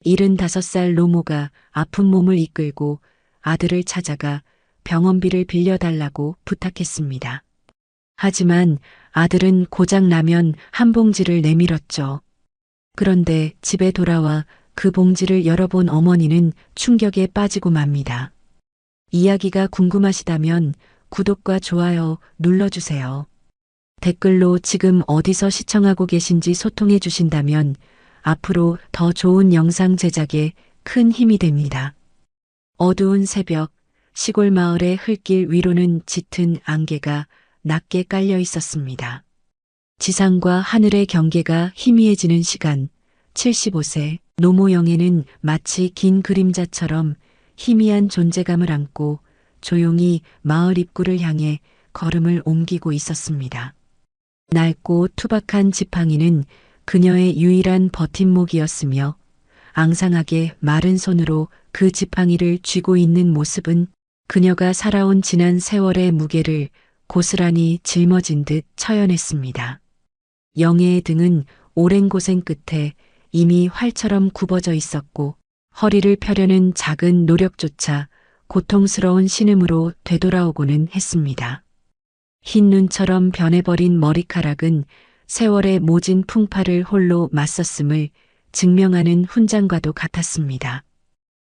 75살 노모가 아픈 몸을 이끌고 아들을 찾아가 병원비를 빌려달라고 부탁했습니다. 하지만 아들은 고작 라면 한 봉지를 내밀었죠. 그런데 집에 돌아와 그 봉지를 열어본 어머니는 충격에 빠지고 맙니다. 이야기가 궁금하시다면 구독과 좋아요 눌러주세요. 댓글로 지금 어디서 시청하고 계신지 소통해 주신다면 앞으로 더 좋은 영상 제작에 큰 힘이 됩니다. 어두운 새벽, 시골 마을의 흙길 위로는 짙은 안개가 낮게 깔려 있었습니다. 지상과 하늘의 경계가 희미해지는 시간, 75세 노모영애는 마치 긴 그림자처럼 희미한 존재감을 안고 조용히 마을 입구를 향해 걸음을 옮기고 있었습니다. 낡고 투박한 지팡이는 그녀의 유일한 버팀목이었으며 앙상하게 마른 손으로 그 지팡이를 쥐고 있는 모습은 그녀가 살아온 지난 세월의 무게를 고스란히 짊어진 듯 처연했습니다. 영애의 등은 오랜 고생 끝에 이미 활처럼 굽어져 있었고 허리를 펴려는 작은 노력조차 고통스러운 신음으로 되돌아오고는 했습니다. 흰 눈처럼 변해버린 머리카락은 세월의 모진 풍파를 홀로 맞섰음을 증명하는 훈장과도 같았습니다.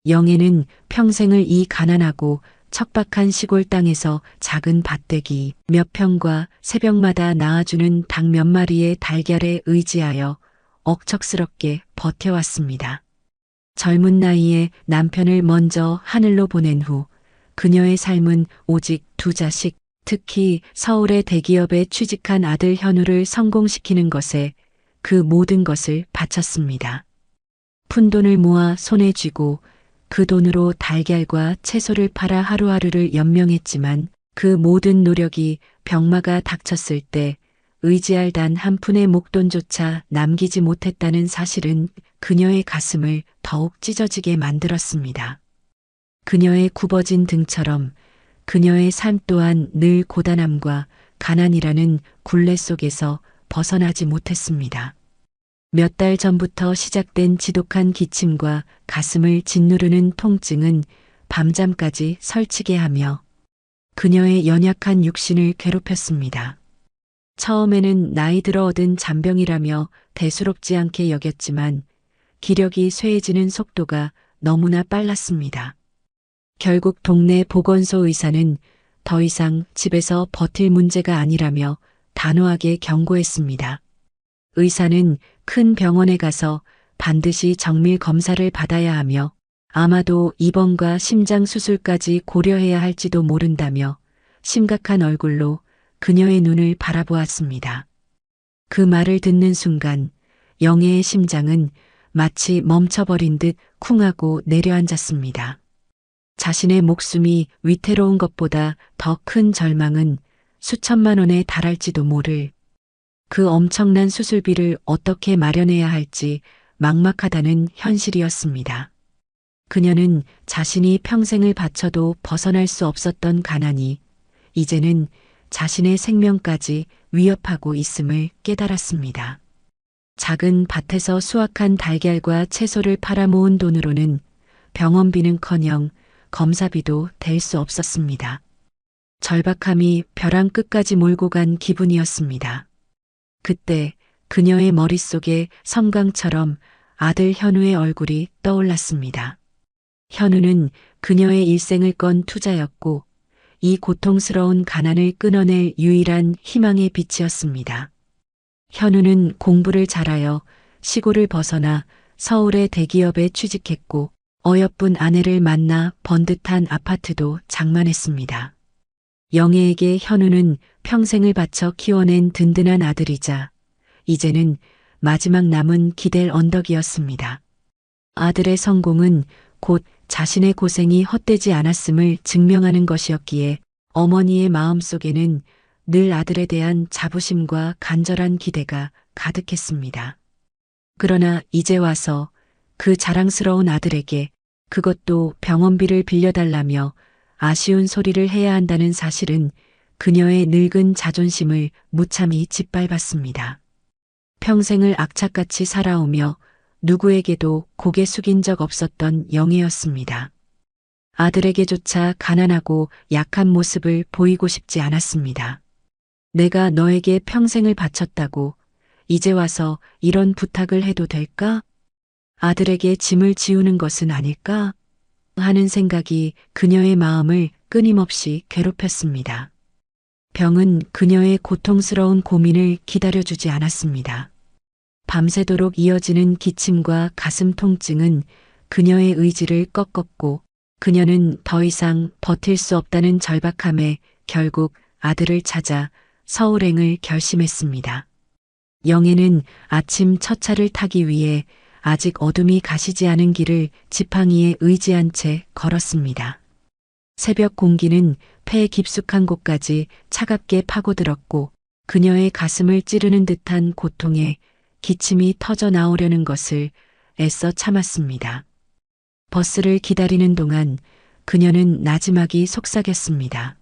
영애는 평생을 이 가난하고 척박한 시골 땅에서 작은 밭대기 몇 평과 새벽마다 낳아주는 닭 몇 마리의 달걀에 의지하여 억척스럽게 버텨왔습니다. 젊은 나이에 남편을 먼저 하늘로 보낸 후 그녀의 삶은 오직 두 자식, 특히 서울의 대기업에 취직한 아들 현우를 성공시키는 것에 그 모든 것을 바쳤습니다. 푼돈을 모아 손에 쥐고 그 돈으로 달걀과 채소를 팔아 하루하루를 연명했지만 그 모든 노력이 병마가 닥쳤을 때 의지할 단 한 푼의 목돈조차 남기지 못했다는 사실은 그녀의 가슴을 더욱 찢어지게 만들었습니다. 그녀의 굽어진 등처럼 그녀의 삶 또한 늘 고단함과 가난이라는 굴레 속에서 벗어나지 못했습니다. 몇 달 전부터 시작된 지독한 기침과 가슴을 짓누르는 통증은 밤잠까지 설치게 하며 그녀의 연약한 육신을 괴롭혔습니다. 처음에는 나이 들어 얻은 잔병이라며 대수롭지 않게 여겼지만 기력이 쇠해지는 속도가 너무나 빨랐습니다. 결국 동네 보건소 의사는 더 이상 집에서 버틸 문제가 아니라며 단호하게 경고했습니다. 의사는 큰 병원에 가서 반드시 정밀 검사를 받아야 하며 아마도 입원과 심장 수술까지 고려해야 할지도 모른다며 심각한 얼굴로 그녀의 눈을 바라보았습니다. 그 말을 듣는 순간 영애의 심장은 마치 멈춰버린 듯 쿵하고 내려앉았습니다. 자신의 목숨이 위태로운 것보다 더 큰 절망은 수천만 원에 달할지도 모를 그 엄청난 수술비를 어떻게 마련해야 할지 막막하다는 현실이었습니다. 그녀는 자신이 평생을 바쳐도 벗어날 수 없었던 가난이 이제는 자신의 생명까지 위협하고 있음을 깨달았습니다. 작은 밭에서 수확한 달걀과 채소를 팔아 모은 돈으로는 병원비는커녕 검사비도 댈 수 없었습니다. 절박함이 벼랑 끝까지 몰고 간 기분이었습니다. 그때 그녀의 머릿속에 섬광처럼 아들 현우의 얼굴이 떠올랐습니다. 현우는 그녀의 일생을 건 투자였고 이 고통스러운 가난을 끊어낼 유일한 희망의 빛이었습니다. 현우는 공부를 잘하여 시골을 벗어나 서울의 대기업에 취직했고 어여쁜 아내를 만나 번듯한 아파트도 장만했습니다. 영애에게 현우는 평생을 바쳐 키워낸 든든한 아들이자 이제는 마지막 남은 기댈 언덕이었습니다. 아들의 성공은 곧 자신의 고생이 헛되지 않았음을 증명하는 것이었기에 어머니의 마음속에는 늘 아들에 대한 자부심과 간절한 기대가 가득했습니다. 그러나 이제 와서 그 자랑스러운 아들에게 그것도 병원비를 빌려달라며 아쉬운 소리를 해야 한다는 사실은 그녀의 늙은 자존심을 무참히 짓밟았습니다. 평생을 악착같이 살아오며 누구에게도 고개 숙인 적 없었던 영애였습니다. 아들에게조차 가난하고 약한 모습을 보이고 싶지 않았습니다. 내가 너에게 평생을 바쳤다고 이제 와서 이런 부탁을 해도 될까? 아들에게 짐을 지우는 것은 아닐까? 하는 생각이 그녀의 마음을 끊임없이 괴롭혔습니다. 병은 그녀의 고통스러운 고민을 기다려주지 않았습니다. 밤새도록 이어지는 기침과 가슴 통증은 그녀의 의지를 꺾었고 그녀는 더 이상 버틸 수 없다는 절박함에 결국 아들을 찾아 서울행을 결심했습니다. 영애는 아침 첫 차를 타기 위해 아직 어둠이 가시지 않은 길을 지팡이에 의지한 채 걸었습니다. 새벽 공기는 폐 깊숙한 곳까지 차갑게 파고들었고 그녀의 가슴을 찌르는 듯한 고통에 기침이 터져 나오려는 것을 애써 참았습니다. 버스를 기다리는 동안 그녀는 나지막이 속삭였습니다.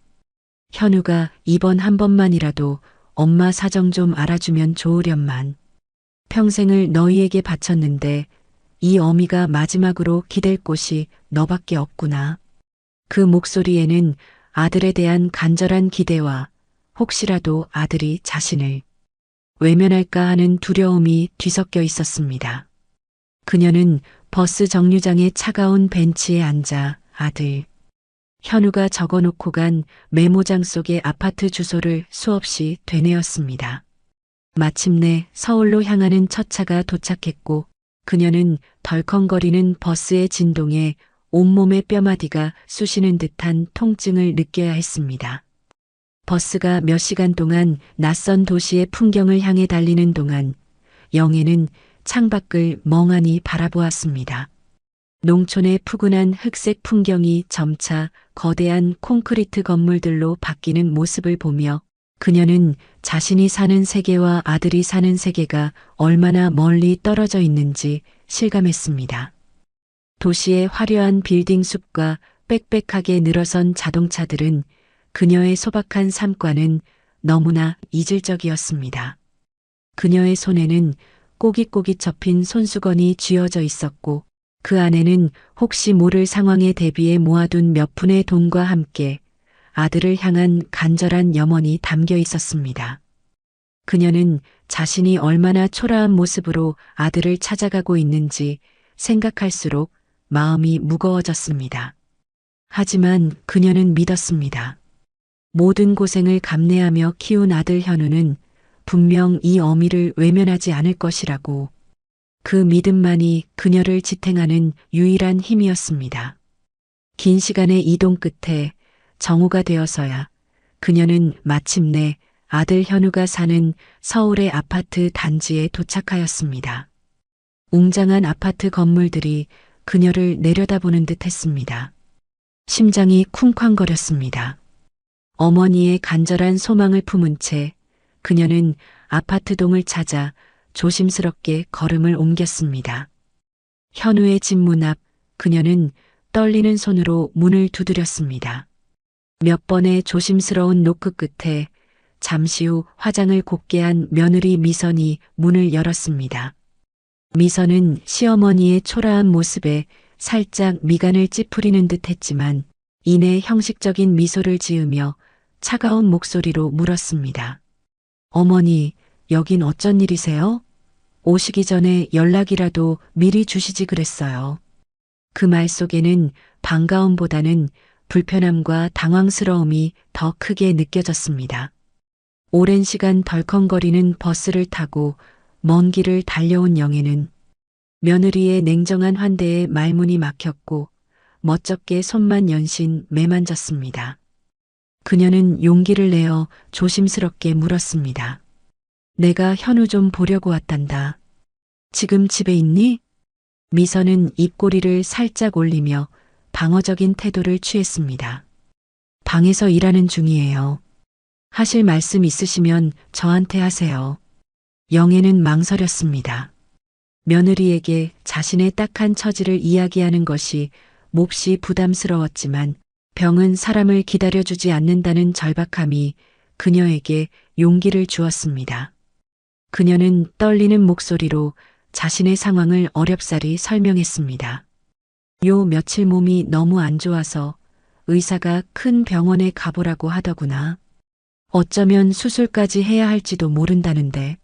현우가 이번 한 번만이라도 엄마 사정 좀 알아주면 좋으련만. 평생을 너희에게 바쳤는데 이 어미가 마지막으로 기댈 곳이 너밖에 없구나. 그 목소리에는 아들에 대한 간절한 기대와 혹시라도 아들이 자신을 외면할까 하는 두려움이 뒤섞여 있었습니다. 그녀는 버스 정류장의 차가운 벤치에 앉아 아들 현우가 적어놓고 간 메모장 속의 아파트 주소를 수없이 되뇌었습니다. 마침내 서울로 향하는 첫 차가 도착했고 그녀는 덜컹거리는 버스의 진동에 온몸의 뼈마디가 쑤시는 듯한 통증을 느껴야 했습니다. 버스가 몇 시간 동안 낯선 도시의 풍경을 향해 달리는 동안 영애는 창밖을 멍하니 바라보았습니다. 농촌의 푸근한 흑색 풍경이 점차 거대한 콘크리트 건물들로 바뀌는 모습을 보며 그녀는 자신이 사는 세계와 아들이 사는 세계가 얼마나 멀리 떨어져 있는지 실감했습니다. 도시의 화려한 빌딩 숲과 빽빽하게 늘어선 자동차들은 그녀의 소박한 삶과는 너무나 이질적이었습니다. 그녀의 손에는 꼬깃꼬깃 접힌 손수건이 쥐어져 있었고 그 안에는 혹시 모를 상황에 대비해 모아둔 몇 푼의 돈과 함께 아들을 향한 간절한 염원이 담겨 있었습니다. 그녀는 자신이 얼마나 초라한 모습으로 아들을 찾아가고 있는지 생각할수록 마음이 무거워졌습니다. 하지만 그녀는 믿었습니다. 모든 고생을 감내하며 키운 아들 현우는 분명 이 어미를 외면하지 않을 것이라고 그 믿음만이 그녀를 지탱하는 유일한 힘이었습니다. 긴 시간의 이동 끝에 정오가 되어서야 그녀는 마침내 아들 현우가 사는 서울의 아파트 단지에 도착하였습니다. 웅장한 아파트 건물들이 그녀를 내려다보는 듯 했습니다. 심장이 쿵쾅거렸습니다. 어머니의 간절한 소망을 품은 채 그녀는 아파트 동을 찾아 조심스럽게 걸음을 옮겼습니다. 현우의 집 문 앞 그녀는 떨리는 손으로 문을 두드렸습니다. 몇 번의 조심스러운 노크 끝에 잠시 후 화장을 곱게 한 며느리 미선이 문을 열었습니다. 미선은 시어머니의 초라한 모습에 살짝 미간을 찌푸리는 듯 했지만 이내 형식적인 미소를 지으며 차가운 목소리로 물었습니다. 어머니, 여긴 어쩐 일이세요? 오시기 전에 연락이라도 미리 주시지 그랬어요. 그 말 속에는 반가움보다는 불편함과 당황스러움이 더 크게 느껴졌습니다. 오랜 시간 덜컹거리는 버스를 타고 먼 길을 달려온 영애는 며느리의 냉정한 환대에 말문이 막혔고 멋쩍게 손만 연신 매만졌습니다. 그녀는 용기를 내어 조심스럽게 물었습니다. 내가 현우 좀 보려고 왔단다. 지금 집에 있니? 미선은 입꼬리를 살짝 올리며 방어적인 태도를 취했습니다. 방에서 일하는 중이에요. 하실 말씀 있으시면 저한테 하세요. 영애는 망설였습니다. 며느리에게 자신의 딱한 처지를 이야기하는 것이 몹시 부담스러웠지만 병은 사람을 기다려주지 않는다는 절박함이 그녀에게 용기를 주었습니다. 그녀는 떨리는 목소리로 자신의 상황을 어렵사리 설명했습니다. 요 며칠 몸이 너무 안 좋아서 의사가 큰 병원에 가보라고 하더구나. 어쩌면 수술까지 해야 할지도 모른다는데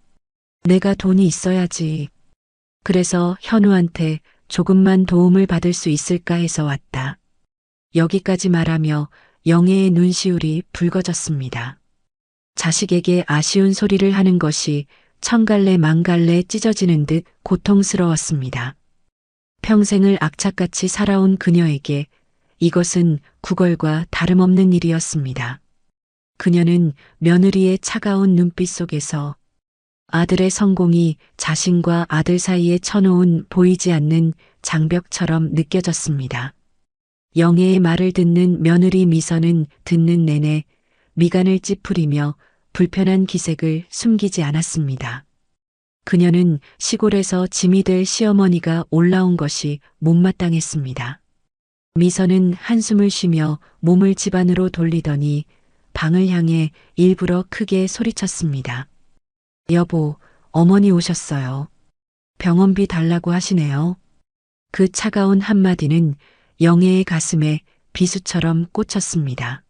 내가 돈이 있어야지. 그래서 현우한테 조금만 도움을 받을 수 있을까 해서 왔다. 여기까지 말하며 영애의 눈시울이 붉어졌습니다. 자식에게 아쉬운 소리를 하는 것이 천갈래 만갈래 찢어지는 듯 고통스러웠습니다. 평생을 악착같이 살아온 그녀에게 이것은 구걸과 다름없는 일이었습니다. 그녀는 며느리의 차가운 눈빛 속에서 아들의 성공이 자신과 아들 사이에 쳐놓은 보이지 않는 장벽처럼 느껴졌습니다. 영애의 말을 듣는 며느리 미선은 듣는 내내 미간을 찌푸리며 불편한 기색을 숨기지 않았습니다. 그녀는 시골에서 짐이 될 시어머니가 올라온 것이 못마땅했습니다. 미선은 한숨을 쉬며 몸을 집 안으로 돌리더니 방을 향해 일부러 크게 소리쳤습니다. 여보, 어머니 오셨어요. 병원비 달라고 하시네요. 그 차가운 한마디는 영애의 가슴에 비수처럼 꽂혔습니다.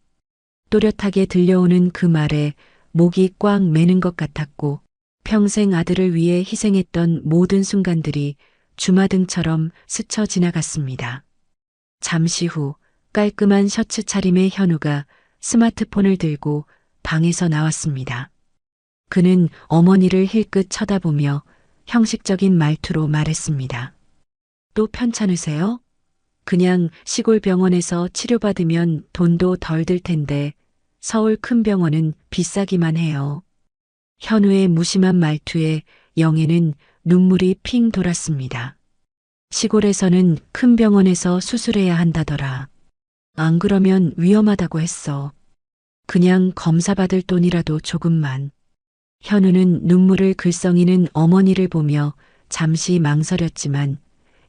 또렷하게 들려오는 그 말에 목이 꽉 매는 것 같았고 평생 아들을 위해 희생했던 모든 순간들이 주마등처럼 스쳐 지나갔습니다. 잠시 후 깔끔한 셔츠 차림의 현우가 스마트폰을 들고 방에서 나왔습니다. 그는 어머니를 힐끗 쳐다보며 형식적인 말투로 말했습니다. 또 편찮으세요? 그냥 시골 병원에서 치료받으면 돈도 덜 들 텐데 서울 큰 병원은 비싸기만 해요. 현우의 무심한 말투에 영애는 눈물이 핑 돌았습니다. 시골에서는 큰 병원에서 수술해야 한다더라. 안 그러면 위험하다고 했어. 그냥 검사받을 돈이라도 조금만. 현우는 눈물을 글썽이는 어머니를 보며 잠시 망설였지만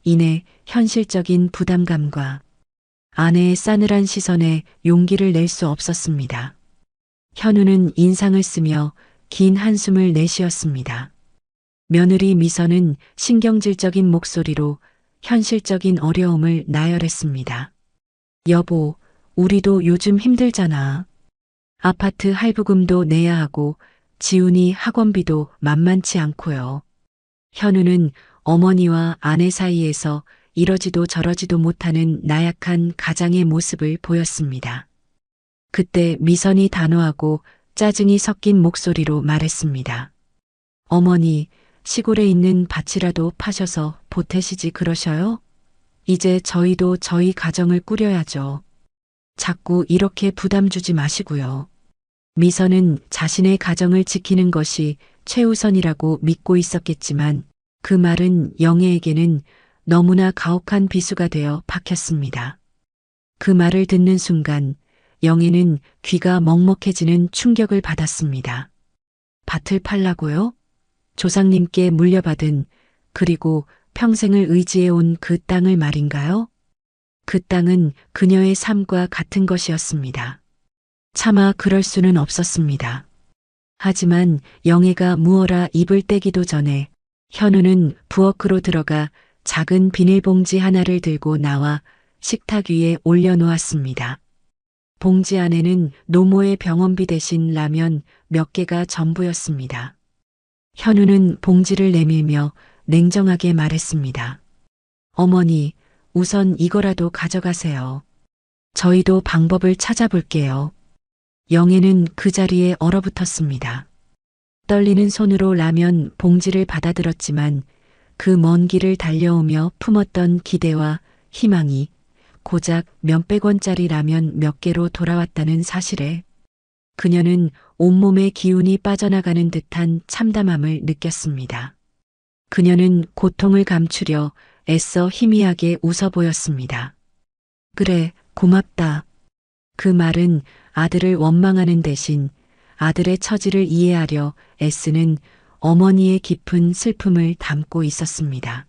이내 현실적인 부담감과 아내의 싸늘한 시선에 용기를 낼 수 없었습니다. 현우는 인상을 쓰며 긴 한숨을 내쉬었습니다. 며느리 미선은 신경질적인 목소리로 현실적인 어려움을 나열했습니다. 여보, 우리도 요즘 힘들잖아. 아파트 할부금도 내야 하고 지훈이 학원비도 만만치 않고요. 현우는 어머니와 아내 사이에서 이러지도 저러지도 못하는 나약한 가장의 모습을 보였습니다. 그때 미선이 단호하고 짜증이 섞인 목소리로 말했습니다. 어머니, 시골에 있는 밭이라도 파셔서 보태시지 그러셔요? 이제 저희도 저희 가정을 꾸려야죠. 자꾸 이렇게 부담 주지 마시고요. 미선은 자신의 가정을 지키는 것이 최우선이라고 믿고 있었겠지만 그 말은 영애에게는 너무나 가혹한 비수가 되어 박혔습니다. 그 말을 듣는 순간 영애는 귀가 먹먹해지는 충격을 받았습니다. 밭을 팔라고요? 조상님께 물려받은 그리고 평생을 의지해온 그 땅을 말인가요? 그 땅은 그녀의 삶과 같은 것이었습니다. 차마 그럴 수는 없었습니다. 하지만 영애가 무어라 입을 떼기도 전에 현우는 부엌으로 들어가 작은 비닐봉지 하나를 들고 나와 식탁 위에 올려놓았습니다. 봉지 안에는 노모의 병원비 대신 라면 몇 개가 전부였습니다. 현우는 봉지를 내밀며 냉정하게 말했습니다. 어머니, 우선 이거라도 가져가세요. 저희도 방법을 찾아볼게요. 영애는 그 자리에 얼어붙었습니다. 떨리는 손으로 라면 봉지를 받아들었지만 그 먼 길을 달려오며 품었던 기대와 희망이 고작 몇백 원짜리 라면 몇 개로 돌아왔다는 사실에 그녀는 온몸의 기운이 빠져나가는 듯한 참담함을 느꼈습니다. 그녀는 고통을 감추려 애써 희미하게 웃어 보였습니다. 그래, 고맙다. 그 말은 아들을 원망하는 대신 아들의 처지를 이해하려 애쓰는 어머니의 깊은 슬픔을 담고 있었습니다.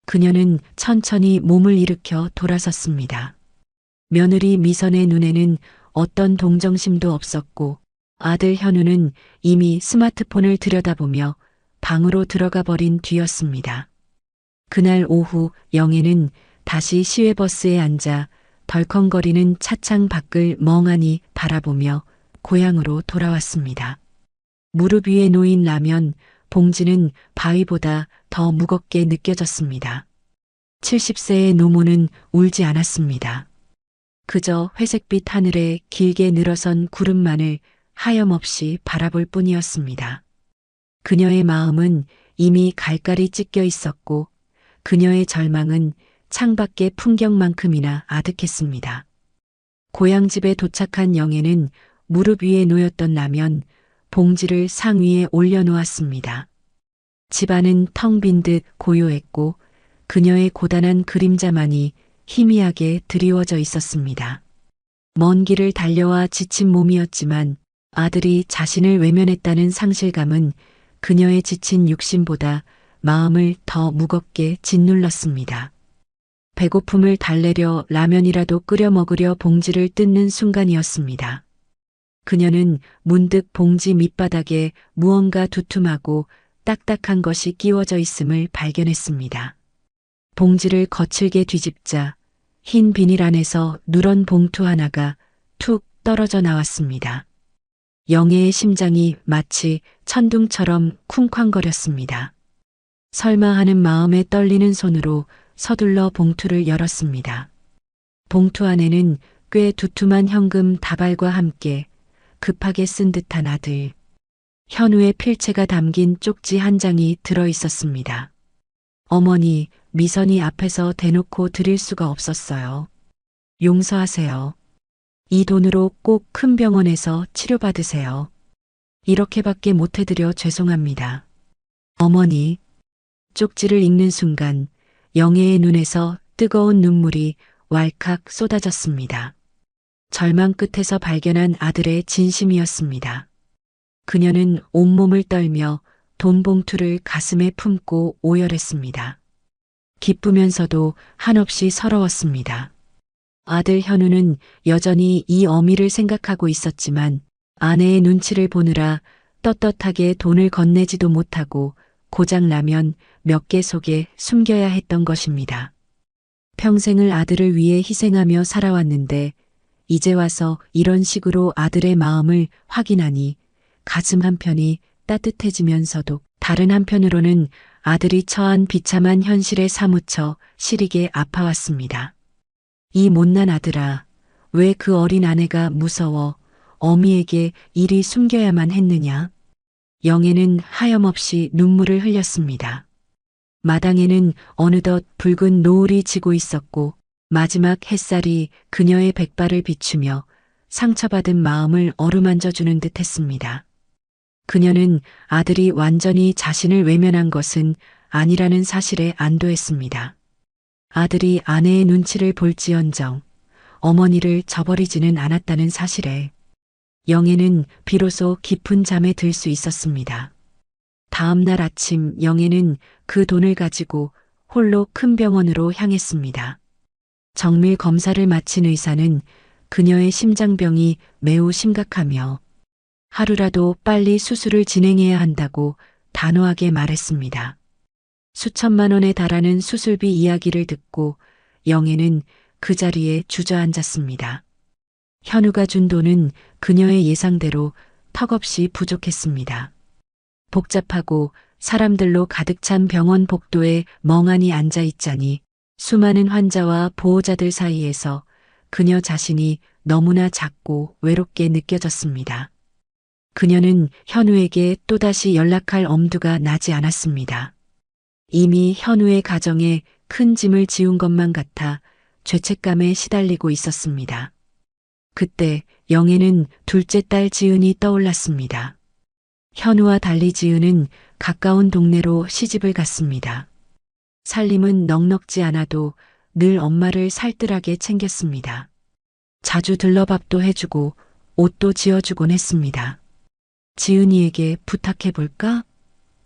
그녀는 천천히 몸을 일으켜 돌아섰습니다. 며느리 미선의 눈에는 어떤 동정심도 없었고 아들 현우는 이미 스마트폰을 들여다보며 방으로 들어가 버린 뒤였습니다. 그날 오후 영애는 다시 시외버스에 앉아 덜컹거리는 차창 밖을 멍하니 바라보며 고향으로 돌아왔습니다. 무릎 위에 놓인 라면 봉지는 바위보다 더 무겁게 느껴졌습니다. 70세의 노모는 울지 않았습니다. 그저 회색빛 하늘에 길게 늘어선 구름만을 하염없이 바라볼 뿐이었습니다. 그녀의 마음은 이미 갈갈이 찢겨 있었고 그녀의 절망은 창밖의 풍경만큼이나 아득했습니다. 고향집에 도착한 영애는 무릎 위에 놓였던 라면 봉지를 상위에 올려놓았습니다. 집안은 텅 빈 듯 고요했고 그녀의 고단한 그림자만이 희미하게 드리워져 있었습니다. 먼 길을 달려와 지친 몸이었지만 아들이 자신을 외면했다는 상실감은 그녀의 지친 육신보다 마음을 더 무겁게 짓눌렀습니다. 배고픔을 달래려 라면이라도 끓여 먹으려 봉지를 뜯는 순간이었습니다. 그녀는 문득 봉지 밑바닥에 무언가 두툼하고 딱딱한 것이 끼워져 있음을 발견했습니다. 봉지를 거칠게 뒤집자 흰 비닐 안에서 누런 봉투 하나가 툭 떨어져 나왔습니다. 영애의 심장이 마치 천둥처럼 쿵쾅거렸습니다. 설마 하는 마음에 떨리는 손으로 서둘러 봉투를 열었습니다. 봉투 안에는 꽤 두툼한 현금 다발과 함께 급하게 쓴 듯한 아들 현우의 필체가 담긴 쪽지 한 장이 들어 있었습니다. 어머니, 미선이 앞에서 대놓고 드릴 수가 없었어요. 용서하세요. 이 돈으로 꼭 큰 병원에서 치료받으세요. 이렇게밖에 못해드려 죄송합니다. 어머니. 쪽지를 읽는 순간 영애의 눈에서 뜨거운 눈물이 왈칵 쏟아졌습니다. 절망 끝에서 발견한 아들의 진심이었습니다. 그녀는 온몸을 떨며 돈 봉투를 가슴에 품고 오열했습니다. 기쁘면서도 한없이 서러웠습니다. 아들 현우는 여전히 이 어미를 생각하고 있었지만 아내의 눈치를 보느라 떳떳하게 돈을 건네지도 못하고 고장 라면 몇 개 속에 숨겨야 했던 것입니다. 평생을 아들을 위해 희생하며 살아왔는데 이제 와서 이런 식으로 아들의 마음을 확인하니 가슴 한편이 따뜻해지면서도 다른 한편으로는 아들이 처한 비참한 현실에 사무쳐 시리게 아파왔습니다. 이 못난 아들아, 왜 그 어린 아내가 무서워 어미에게 이리 숨겨야만 했느냐? 영애는 하염없이 눈물을 흘렸습니다. 마당에는 어느덧 붉은 노을이 지고 있었고 마지막 햇살이 그녀의 백발을 비추며 상처받은 마음을 어루만져주는 듯 했습니다. 그녀는 아들이 완전히 자신을 외면한 것은 아니라는 사실에 안도했습니다. 아들이 아내의 눈치를 볼지언정 어머니를 저버리지는 않았다는 사실에 영애는 비로소 깊은 잠에 들 수 있었습니다. 다음 날 아침 영애는 그 돈을 가지고 홀로 큰 병원으로 향했습니다. 정밀 검사를 마친 의사는 그녀의 심장병이 매우 심각하며 하루라도 빨리 수술을 진행해야 한다고 단호하게 말했습니다. 수천만 원에 달하는 수술비 이야기를 듣고 영애는 그 자리에 주저앉았습니다. 현우가 준 돈은 그녀의 예상대로 턱없이 부족했습니다. 복잡하고 사람들로 가득 찬 병원 복도에 멍하니 앉아 있자니 수많은 환자와 보호자들 사이에서 그녀 자신이 너무나 작고 외롭게 느껴졌습니다. 그녀는 현우에게 또다시 연락할 엄두가 나지 않았습니다. 이미 현우의 가정에 큰 짐을 지운 것만 같아 죄책감에 시달리고 있었습니다. 그때 영애는 둘째 딸 지은이 떠올랐습니다. 현우와 달리 지은은 가까운 동네로 시집을 갔습니다. 살림은 넉넉지 않아도 늘 엄마를 살뜰하게 챙겼습니다. 자주 들러밥도 해주고 옷도 지어주곤 했습니다. 지은이에게 부탁해볼까?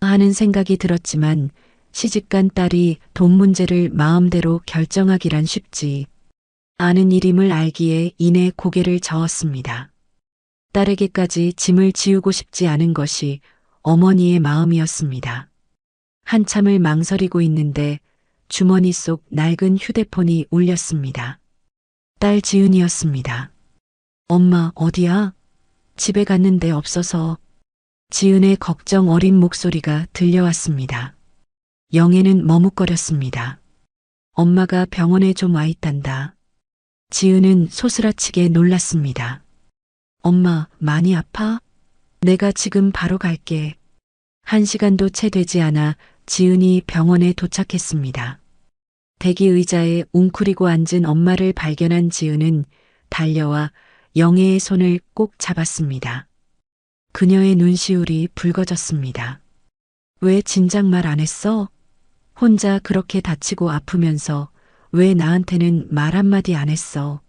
하는 생각이 들었지만 시집간 딸이 돈 문제를 마음대로 결정하기란 쉽지 않은 일임을 알기에 이내 고개를 저었습니다. 딸에게까지 짐을 지우고 싶지 않은 것이 어머니의 마음이었습니다. 한참을 망설이고 있는데 주머니 속 낡은 휴대폰이 울렸습니다. 딸 지은이었습니다. 엄마, 어디야? 집에 갔는데 없어서. 지은의 걱정 어린 목소리가 들려왔습니다. 영애는 머뭇거렸습니다. 엄마가 병원에 좀 와 있단다. 지은은 소스라치게 놀랐습니다. 엄마, 많이 아파? 내가 지금 바로 갈게. 1시간도 채 되지 않아 지은이 병원에 도착했습니다. 대기 의자에 웅크리고 앉은 엄마를 발견한 지은은 달려와 영애의 손을 꼭 잡았습니다. 그녀의 눈시울이 붉어졌습니다. 왜 진작 말 안 했어? 혼자 그렇게 다치고 아프면서 왜 나한테는 말 한마디 안 했어?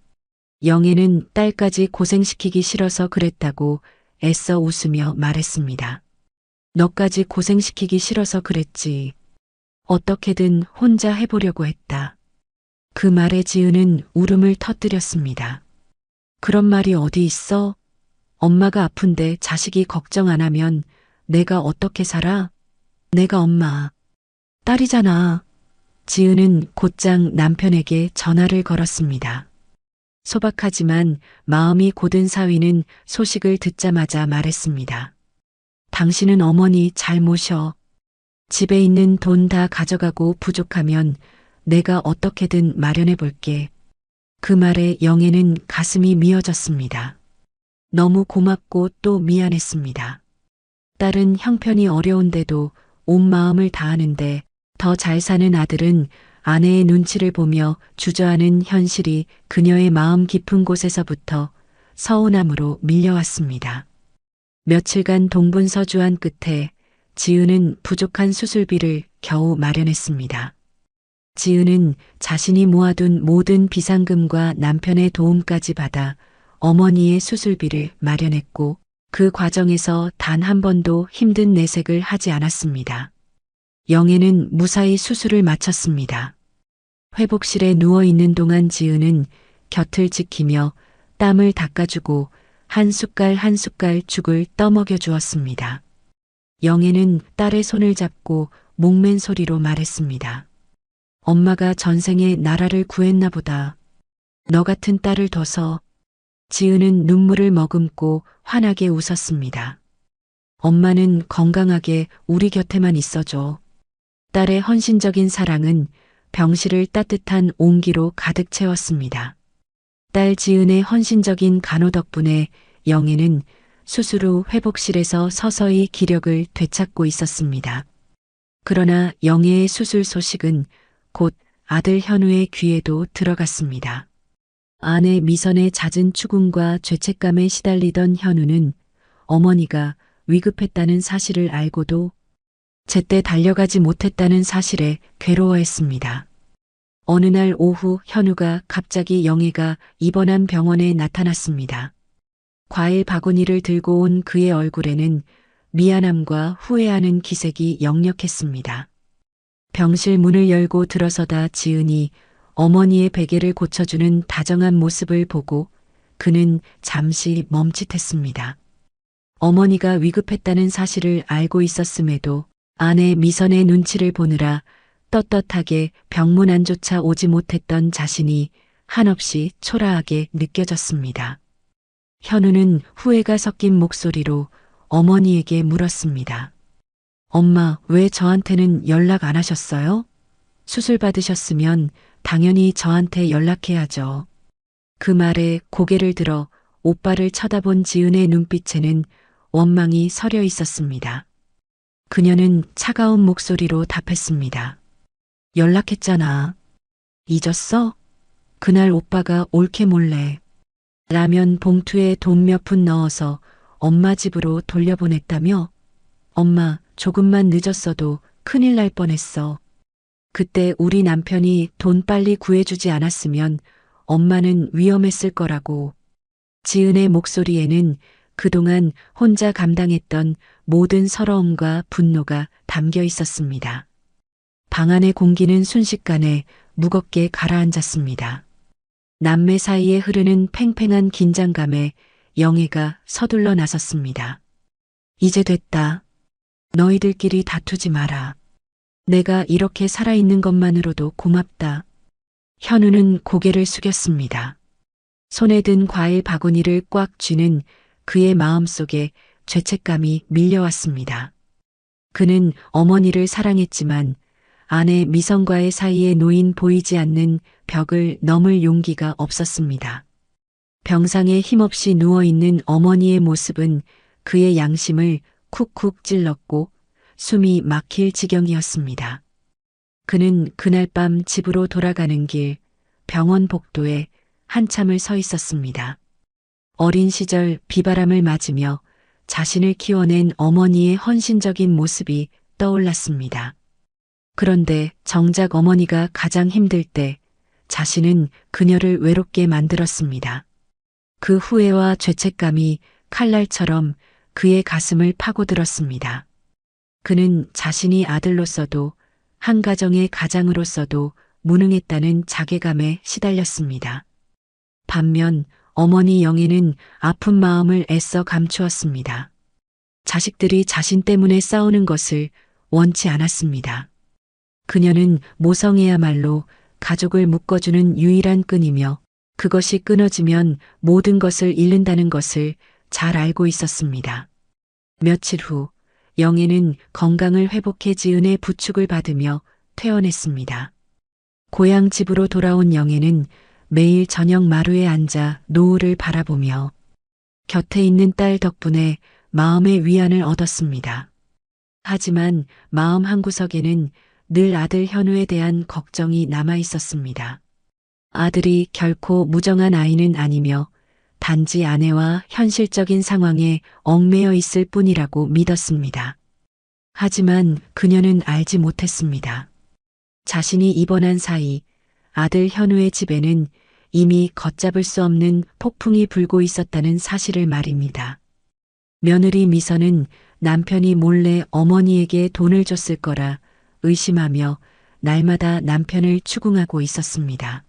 영애는 딸까지 고생시키기 싫어서 그랬다고 애써 웃으며 말했습니다. 너까지 고생시키기 싫어서 그랬지. 어떻게든 혼자 해보려고 했다. 그 말에 지은은 울음을 터뜨렸습니다. 그런 말이 어디 있어? 엄마가 아픈데 자식이 걱정 안 하면 내가 어떻게 살아? 내가 엄마, 딸이잖아. 지은은 곧장 남편에게 전화를 걸었습니다. 소박하지만 마음이 고든 사위는 소식을 듣자마자 말했습니다. 당신은 어머니 잘 모셔. 집에 있는 돈 다 가져가고 부족하면 내가 어떻게든 마련해 볼게. 그 말에 영애는 가슴이 미어졌습니다. 너무 고맙고 또 미안했습니다. 딸은 형편이 어려운데도 온 마음을 다하는데 더 잘 사는 아들은 아내의 눈치를 보며 주저하는 현실이 그녀의 마음 깊은 곳에서부터 서운함으로 밀려왔습니다. 며칠간 동분서주한 끝에 지은은 부족한 수술비를 겨우 마련했습니다. 지은은 자신이 모아둔 모든 비상금과 남편의 도움까지 받아 어머니의 수술비를 마련했고 그 과정에서 단 한 번도 힘든 내색을 하지 않았습니다. 영애는 무사히 수술을 마쳤습니다. 회복실에 누워있는 동안 지은은 곁을 지키며 땀을 닦아주고 한 숟갈 한 숟갈 죽을 떠먹여 주었습니다. 영애는 딸의 손을 잡고 목맨 소리로 말했습니다. 엄마가 전생에 나라를 구했나 보다. 너 같은 딸을 둬서. 지은은 눈물을 머금고 환하게 웃었습니다. 엄마는 건강하게 우리 곁에만 있어줘. 딸의 헌신적인 사랑은 병실을 따뜻한 온기로 가득 채웠습니다. 딸 지은의 헌신적인 간호 덕분에 영애는 수술 후 회복실에서 서서히 기력을 되찾고 있었습니다. 그러나 영애의 수술 소식은 곧 아들 현우의 귀에도 들어갔습니다. 아내 미선의 잦은 추궁과 죄책감에 시달리던 현우는 어머니가 위급했다는 사실을 알고도 제때 달려가지 못했다는 사실에 괴로워했습니다. 어느 날 오후 현우가 갑자기 영애가 입원한 병원에 나타났습니다. 과일 바구니를 들고 온 그의 얼굴에는 미안함과 후회하는 기색이 역력했습니다. 병실 문을 열고 들어서다 지은이 어머니의 베개를 고쳐주는 다정한 모습을 보고 그는 잠시 멈칫했습니다. 어머니가 위급했다는 사실을 알고 있었음에도 아내 미선의 눈치를 보느라 떳떳하게 병문 안조차 오지 못했던 자신이 한없이 초라하게 느껴졌습니다. 현우는 후회가 섞인 목소리로 어머니에게 물었습니다. 엄마, 왜 저한테는 연락 안 하셨어요? 수술 받으셨으면 당연히 저한테 연락해야죠. 그 말에 고개를 들어 오빠를 쳐다본 지은의 눈빛에는 원망이 서려 있었습니다. 그녀는 차가운 목소리로 답했습니다. 연락했잖아. 잊었어? 그날 오빠가 옳게 몰래 라면 봉투에 돈 몇 푼 넣어서 엄마 집으로 돌려보냈다며? 엄마, 조금만 늦었어도 큰일 날 뻔했어. 그때 우리 남편이 돈 빨리 구해주지 않았으면 엄마는 위험했을 거라고. 지은의 목소리에는 그동안 혼자 감당했던 모든 서러움과 분노가 담겨 있었습니다. 방 안의 공기는 순식간에 무겁게 가라앉았습니다. 남매 사이에 흐르는 팽팽한 긴장감에 영애가 서둘러 나섰습니다. 이제 됐다. 너희들끼리 다투지 마라. 내가 이렇게 살아있는 것만으로도 고맙다. 현우는 고개를 숙였습니다. 손에 든 과일 바구니를 꽉 쥐는 그의 마음속에 죄책감이 밀려왔습니다. 그는 어머니를 사랑했지만 아내 미선과의 사이에 놓인 보이지 않는 벽을 넘을 용기가 없었습니다. 병상에 힘없이 누워있는 어머니의 모습은 그의 양심을 쿡쿡 찔렀고 숨이 막힐 지경이었습니다. 그는 그날 밤 집으로 돌아가는 길 병원 복도에 한참을 서 있었습니다. 어린 시절 비바람을 맞으며 자신을 키워낸 어머니의 헌신적인 모습이 떠올랐습니다. 그런데 정작 어머니가 가장 힘들 때 자신은 그녀를 외롭게 만들었습니다. 그 후회와 죄책감이 칼날처럼 그의 가슴을 파고들었습니다. 그는 자신이 아들로서도 한 가정의 가장으로서도 무능했다는 자괴감에 시달렸습니다. 반면 어머니 영애는 아픈 마음을 애써 감추었습니다. 자식들이 자신 때문에 싸우는 것을 원치 않았습니다. 그녀는 모성애야말로 가족을 묶어주는 유일한 끈이며 그것이 끊어지면 모든 것을 잃는다는 것을 잘 알고 있었습니다. 며칠 후 영애는 건강을 회복해 지은의 부축을 받으며 퇴원했습니다. 고향 집으로 돌아온 영애는 매일 저녁 마루에 앉아 노을을 바라보며 곁에 있는 딸 덕분에 마음의 위안을 얻었습니다. 하지만 마음 한구석에는 늘 아들 현우에 대한 걱정이 남아 있었습니다. 아들이 결코 무정한 아이는 아니며 단지 아내와 현실적인 상황에 얽매여 있을 뿐이라고 믿었습니다. 하지만 그녀는 알지 못했습니다. 자신이 입원한 사이 아들 현우의 집에는 이미 걷잡을 수 없는 폭풍이 불고 있었다는 사실을 말입니다. 며느리 미선은 남편이 몰래 어머니에게 돈을 줬을 거라 의심하며 날마다 남편을 추궁하고 있었습니다.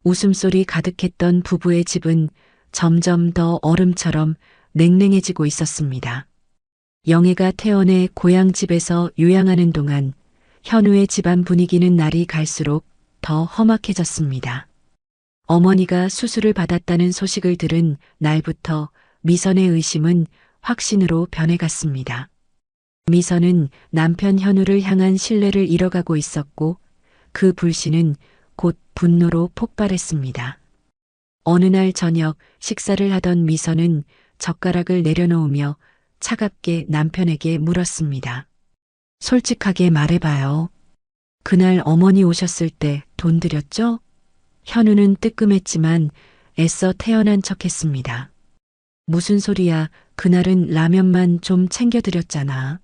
웃음소리 가득했던 부부의 집은 점점 더 얼음처럼 냉랭해지고 있었습니다. 영애가 퇴원해 고향 집에서 요양하는 동안 현우의 집안 분위기는 날이 갈수록 더 험악해졌습니다. 어머니가 수술을 받았다는 소식을 들은 날부터 미선의 의심은 확신으로 변해갔습니다. 미선은 남편 현우를 향한 신뢰를 잃어가고 있었고 그 불신은 곧 분노로 폭발했습니다. 어느 날 저녁 식사를 하던 미선은 젓가락을 내려놓으며 차갑게 남편에게 물었습니다. 솔직하게 말해봐요. 그날 어머니 오셨을 때 돈 드렸죠? 현우는 뜨끔했지만 애써 태연한 척했습니다. 무슨 소리야, 그날은 라면만 좀 챙겨드렸잖아.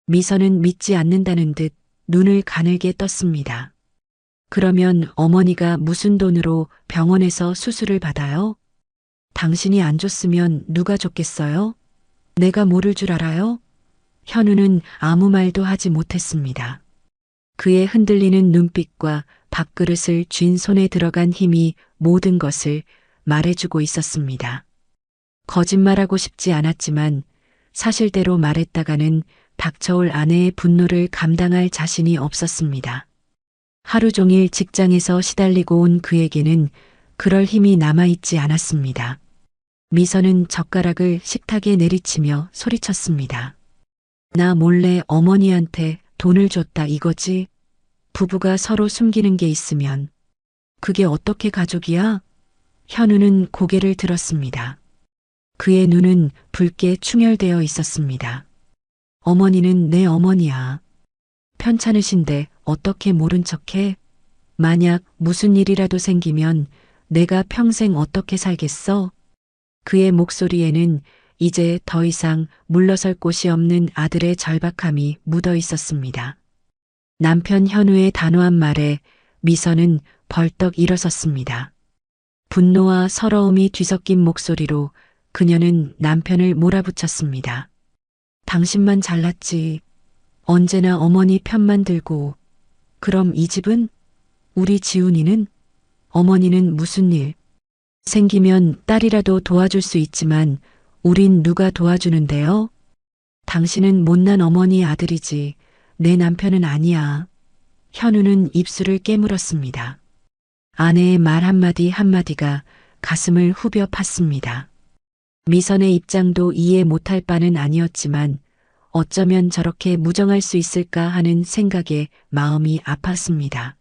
미선은 믿지 않는다는 듯 눈을 가늘게 떴습니다. 그러면 어머니가 무슨 돈으로 병원에서 수술을 받아요? 당신이 안 줬으면 누가 줬겠어요? 내가 모를 줄 알아요? 현우는 아무 말도 하지 못했습니다. 그의 흔들리는 눈빛과 밥그릇을 쥔 손에 들어간 힘이 모든 것을 말해주고 있었습니다. 거짓말하고 싶지 않았지만 사실대로 말했다가는 닥쳐올 아내의 분노를 감당할 자신이 없었습니다. 하루 종일 직장에서 시달리고 온 그에게는 그럴 힘이 남아있지 않았습니다. 미선은 젓가락을 식탁에 내리치며 소리쳤습니다. 나 몰래 어머니한테 돈을 줬다 이거지? 부부가 서로 숨기는 게 있으면 그게 어떻게 가족이야? 현우는 고개를 들었습니다. 그의 눈은 붉게 충혈되어 있었습니다. 어머니는 내 어머니야. 편찮으신데 어떻게 모른 척해? 만약 무슨 일이라도 생기면 내가 평생 어떻게 살겠어? 그의 목소리에는 이제 더 이상 물러설 곳이 없는 아들의 절박함이 묻어 있었습니다. 남편 현우의 단호한 말에 미선은 벌떡 일어섰습니다. 분노와 서러움이 뒤섞인 목소리로 그녀는 남편을 몰아붙였습니다. 당신만 잘났지. 언제나 어머니 편만 들고. 그럼 이 집은? 우리 지훈이는? 어머니는 무슨 일? 생기면 딸이라도 도와줄 수 있지만 우린 누가 도와주는데요? 당신은 못난 어머니 아들이지 내 남편은 아니야. 현우는 입술을 깨물었습니다. 아내의 말 한마디 한마디가 가슴을 후벼 팠습니다. 미선의 입장도 이해 못할 바는 아니었지만 어쩌면 저렇게 무정할 수 있을까 하는 생각에 마음이 아팠습니다.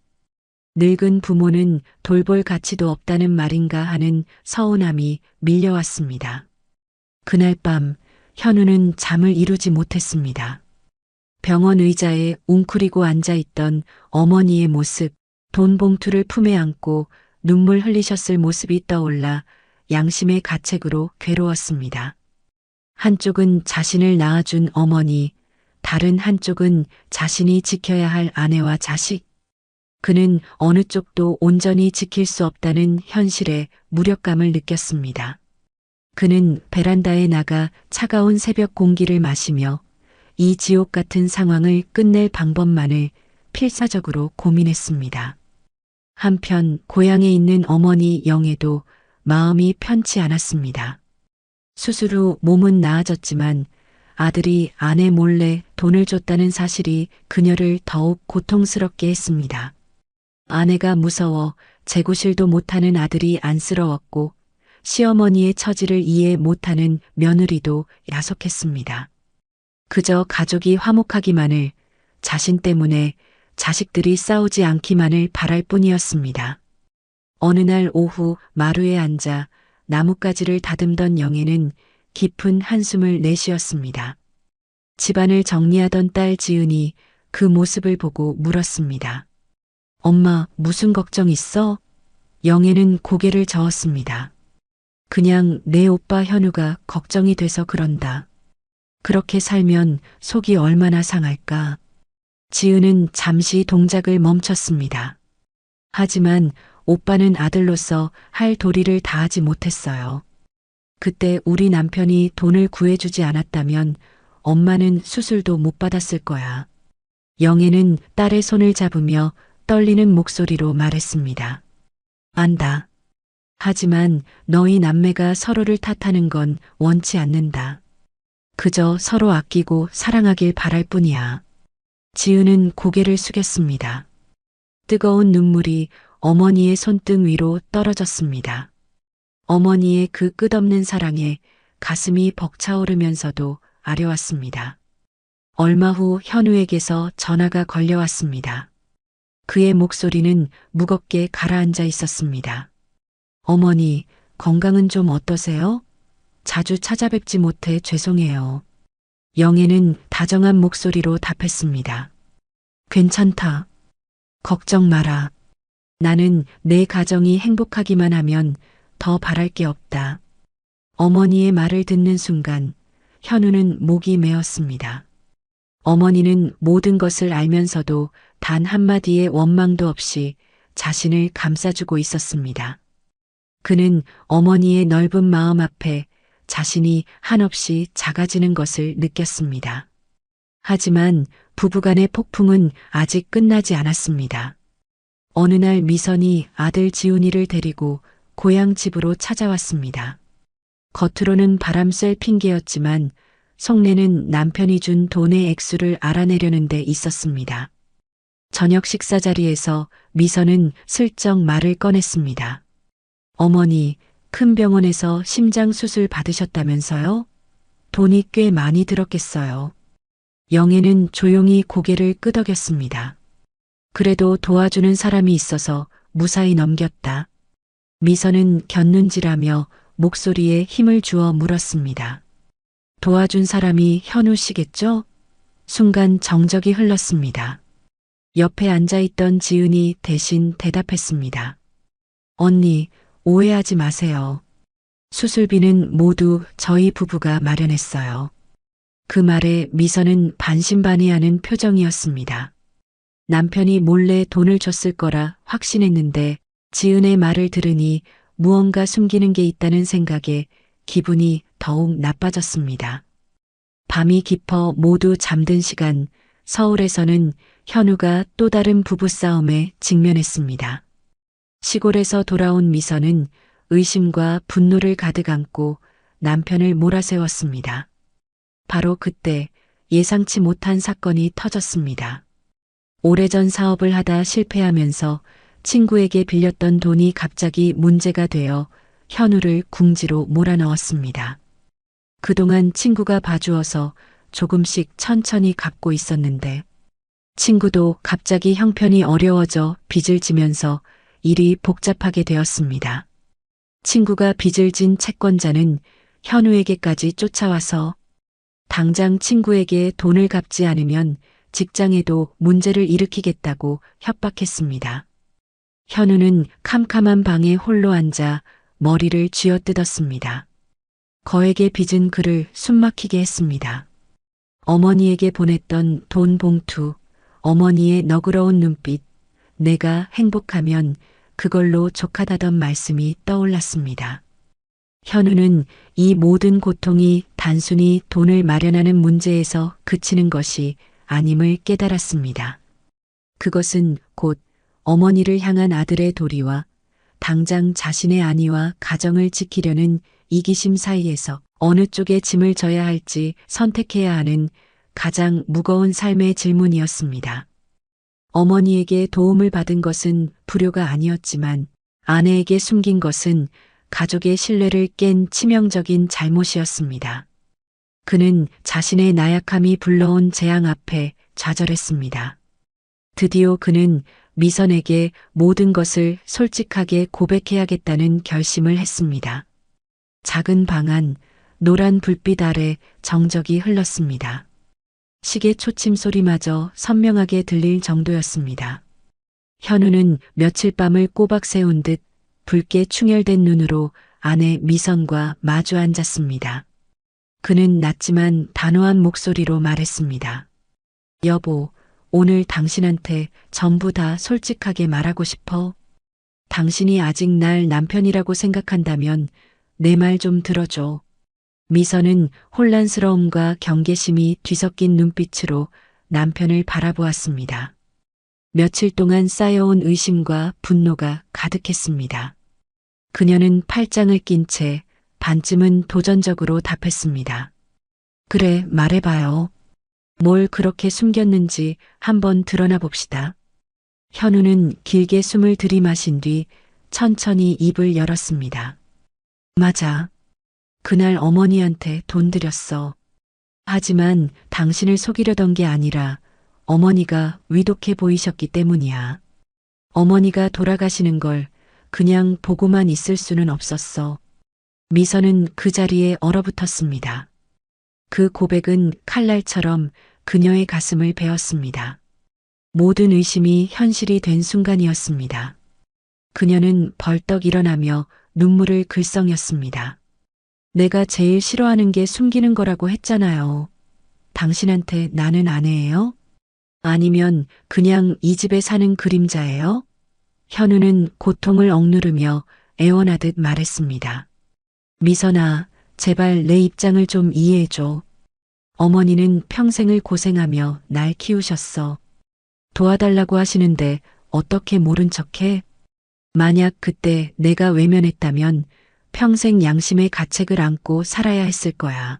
늙은 부모는 돌볼 가치도 없다는 말인가 하는 서운함이 밀려왔습니다. 그날 밤 현우는 잠을 이루지 못했습니다. 병원 의자에 웅크리고 앉아있던 어머니의 모습, 돈 봉투를 품에 안고 눈물 흘리셨을 모습이 떠올라 양심의 가책으로 괴로웠습니다. 한쪽은 자신을 낳아준 어머니, 다른 한쪽은 자신이 지켜야 할 아내와 자식. 그는 어느 쪽도 온전히 지킬 수 없다는 현실에 무력감을 느꼈습니다. 그는 베란다에 나가 차가운 새벽 공기를 마시며 이 지옥 같은 상황을 끝낼 방법만을 필사적으로 고민했습니다. 한편 고향에 있는 어머니 영애도 마음이 편치 않았습니다. 수술 후 몸은 나아졌지만 아들이 아내 몰래 돈을 줬다는 사실이 그녀를 더욱 고통스럽게 했습니다. 아내가 무서워 재구실도 못하는 아들이 안쓰러웠고 시어머니의 처지를 이해 못하는 며느리도 야속했습니다. 그저 가족이 화목하기만을, 자신 때문에 자식들이 싸우지 않기만을 바랄 뿐이었습니다. 어느 날 오후 마루에 앉아 나뭇가지를 다듬던 영애는 깊은 한숨을 내쉬었습니다. 집안을 정리하던 딸 지은이 그 모습을 보고 물었습니다. 엄마, 무슨 걱정 있어? 영애는 고개를 저었습니다. 그냥 내 오빠 현우가 걱정이 돼서 그런다. 그렇게 살면 속이 얼마나 상할까. 지은은 잠시 동작을 멈췄습니다. 하지만 오빠는 아들로서 할 도리를 다하지 못했어요. 그때 우리 남편이 돈을 구해주지 않았다면 엄마는 수술도 못 받았을 거야. 영애는 딸의 손을 잡으며 떨리는 목소리로 말했습니다. 안다. 하지만 너희 남매가 서로를 탓하는 건 원치 않는다. 그저 서로 아끼고 사랑하길 바랄 뿐이야. 지은은 고개를 숙였습니다. 뜨거운 눈물이 어머니의 손등 위로 떨어졌습니다. 어머니의 그 끝없는 사랑에 가슴이 벅차오르면서도 아려왔습니다. 얼마 후 현우에게서 전화가 걸려왔습니다. 그의 목소리는 무겁게 가라앉아 있었습니다. 어머니, 건강은 좀 어떠세요? 자주 찾아뵙지 못해 죄송해요. 영애는 다정한 목소리로 답했습니다. 괜찮다. 걱정 마라. 나는 내 가정이 행복하기만 하면 더 바랄 게 없다. 어머니의 말을 듣는 순간 현우는 목이 메었습니다. 어머니는 모든 것을 알면서도 단 한마디의 원망도 없이 자신을 감싸주고 있었습니다. 그는 어머니의 넓은 마음 앞에 자신이 한없이 작아지는 것을 느꼈습니다. 하지만 부부간의 폭풍은 아직 끝나지 않았습니다. 어느 날 미선이 아들 지훈이를 데리고 고향 집으로 찾아왔습니다. 겉으로는 바람 쐴 핑계였지만 속내는 남편이 준 돈의 액수를 알아내려는 데 있었습니다. 저녁 식사 자리에서 미선은 슬쩍 말을 꺼냈습니다. 어머니, 큰 병원에서 심장 수술 받으셨다면서요? 돈이 꽤 많이 들었겠어요. 영애는 조용히 고개를 끄덕였습니다. 그래도 도와주는 사람이 있어서 무사히 넘겼다. 미선은 곁눈질하며 목소리에 힘을 주어 물었습니다. 도와준 사람이 현우 씨겠죠? 순간 정적이 흘렀습니다. 옆에 앉아있던 지은이 대신 대답했습니다. 언니, 오해하지 마세요. 수술비는 모두 저희 부부가 마련했어요. 그 말에 미선은 반신반의하는 표정이었습니다. 남편이 몰래 돈을 줬을 거라 확신했는데 지은의 말을 들으니 무언가 숨기는 게 있다는 생각에 기분이 더욱 나빠졌습니다. 밤이 깊어 모두 잠든 시간, 서울에서는 현우가 또 다른 부부싸움에 직면했습니다. 시골에서 돌아온 미선은 의심과 분노를 가득 안고 남편을 몰아세웠습니다. 바로 그때 예상치 못한 사건이 터졌습니다. 오래전 사업을 하다 실패하면서 친구에게 빌렸던 돈이 갑자기 문제가 되어 현우를 궁지로 몰아넣었습니다. 그동안 친구가 봐주어서 조금씩 천천히 갚고 있었는데 친구도 갑자기 형편이 어려워져 빚을 지면서 일이 복잡하게 되었습니다. 친구가 빚을 진 채권자는 현우에게까지 쫓아와서 당장 친구에게 돈을 갚지 않으면 직장에도 문제를 일으키겠다고 협박했습니다. 현우는 캄캄한 방에 홀로 앉아 머리를 쥐어뜯었습니다. 거액의 빚은 그를 숨막히게 했습니다. 어머니에게 보냈던 돈 봉투, 어머니의 너그러운 눈빛, 내가 행복하면 그걸로 족하다던 말씀이 떠올랐습니다. 현우는 이 모든 고통이 단순히 돈을 마련하는 문제에서 그치는 것이 아님을 깨달았습니다. 그것은 곧 어머니를 향한 아들의 도리와 당장 자신의 안위와 가정을 지키려는 이기심 사이에서 어느 쪽에 짐을 져야 할지 선택해야 하는 가장 무거운 삶의 질문이었습니다. 어머니에게 도움을 받은 것은 불효가 아니었지만 아내에게 숨긴 것은 가족의 신뢰를 깬 치명적인 잘못이었습니다. 그는 자신의 나약함이 불러온 재앙 앞에 좌절했습니다. 드디어 그는 미선에게 모든 것을 솔직하게 고백해야겠다는 결심을 했습니다. 작은 방 안, 노란 불빛 아래 정적이 흘렀습니다. 시계 초침 소리마저 선명하게 들릴 정도였습니다. 현우는 며칠 밤을 꼬박 세운 듯 붉게 충혈된 눈으로 아내 미선과 마주 앉았습니다. 그는 낮지만 단호한 목소리로 말했습니다. 여보, 오늘 당신한테 전부 다 솔직하게 말하고 싶어. 당신이 아직 날 남편이라고 생각한다면 내 말 좀 들어줘. 미선은 혼란스러움과 경계심이 뒤섞인 눈빛으로 남편을 바라보았습니다. 며칠 동안 쌓여온 의심과 분노가 가득했습니다. 그녀는 팔짱을 낀 채 반쯤은 도전적으로 답했습니다. 그래, 말해봐요. 뭘 그렇게 숨겼는지 한번 드러나 봅시다. 현우는 길게 숨을 들이마신 뒤 천천히 입을 열었습니다. 맞아. 그날 어머니한테 돈 드렸어. 하지만 당신을 속이려던 게 아니라 어머니가 위독해 보이셨기 때문이야. 어머니가 돌아가시는 걸 그냥 보고만 있을 수는 없었어. 미선은 그 자리에 얼어붙었습니다. 그 고백은 칼날처럼 그녀의 가슴을 베었습니다. 모든 의심이 현실이 된 순간이었습니다. 그녀는 벌떡 일어나며 눈물을 글썽였습니다. 내가 제일 싫어하는 게 숨기는 거라고 했잖아요. 당신한테 나는 아내예요? 아니면 그냥 이 집에 사는 그림자예요? 현우는 고통을 억누르며 애원하듯 말했습니다. 미선아, 제발 내 입장을 좀 이해해줘. 어머니는 평생을 고생하며 날 키우셨어. 도와달라고 하시는데 어떻게 모른 척해? 만약 그때 내가 외면했다면 평생 양심의 가책을 안고 살아야 했을 거야.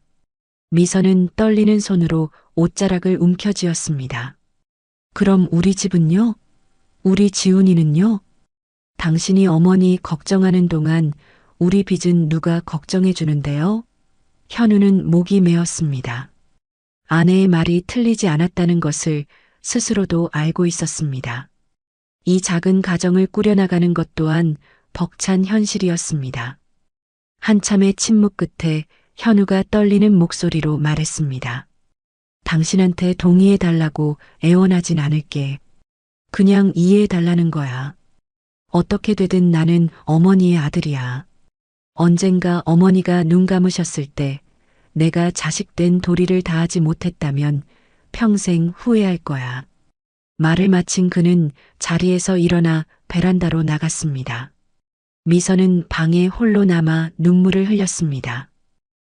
미선은 떨리는 손으로 옷자락을 움켜쥐었습니다. 그럼 우리 집은요? 우리 지훈이는요? 당신이 어머니 걱정하는 동안 우리 빚은 누가 걱정해 주는데요? 현우는 목이 메었습니다. 아내의 말이 틀리지 않았다는 것을 스스로도 알고 있었습니다. 이 작은 가정을 꾸려나가는 것 또한 벅찬 현실이었습니다. 한참의 침묵 끝에 현우가 떨리는 목소리로 말했습니다. 당신한테 동의해달라고 애원하진 않을게. 그냥 이해해달라는 거야. 어떻게 되든 나는 어머니의 아들이야. 언젠가 어머니가 눈 감으셨을 때 내가 자식된 도리를 다하지 못했다면 평생 후회할 거야. 말을 마친 그는 자리에서 일어나 베란다로 나갔습니다. 미선은 방에 홀로 남아 눈물을 흘렸습니다.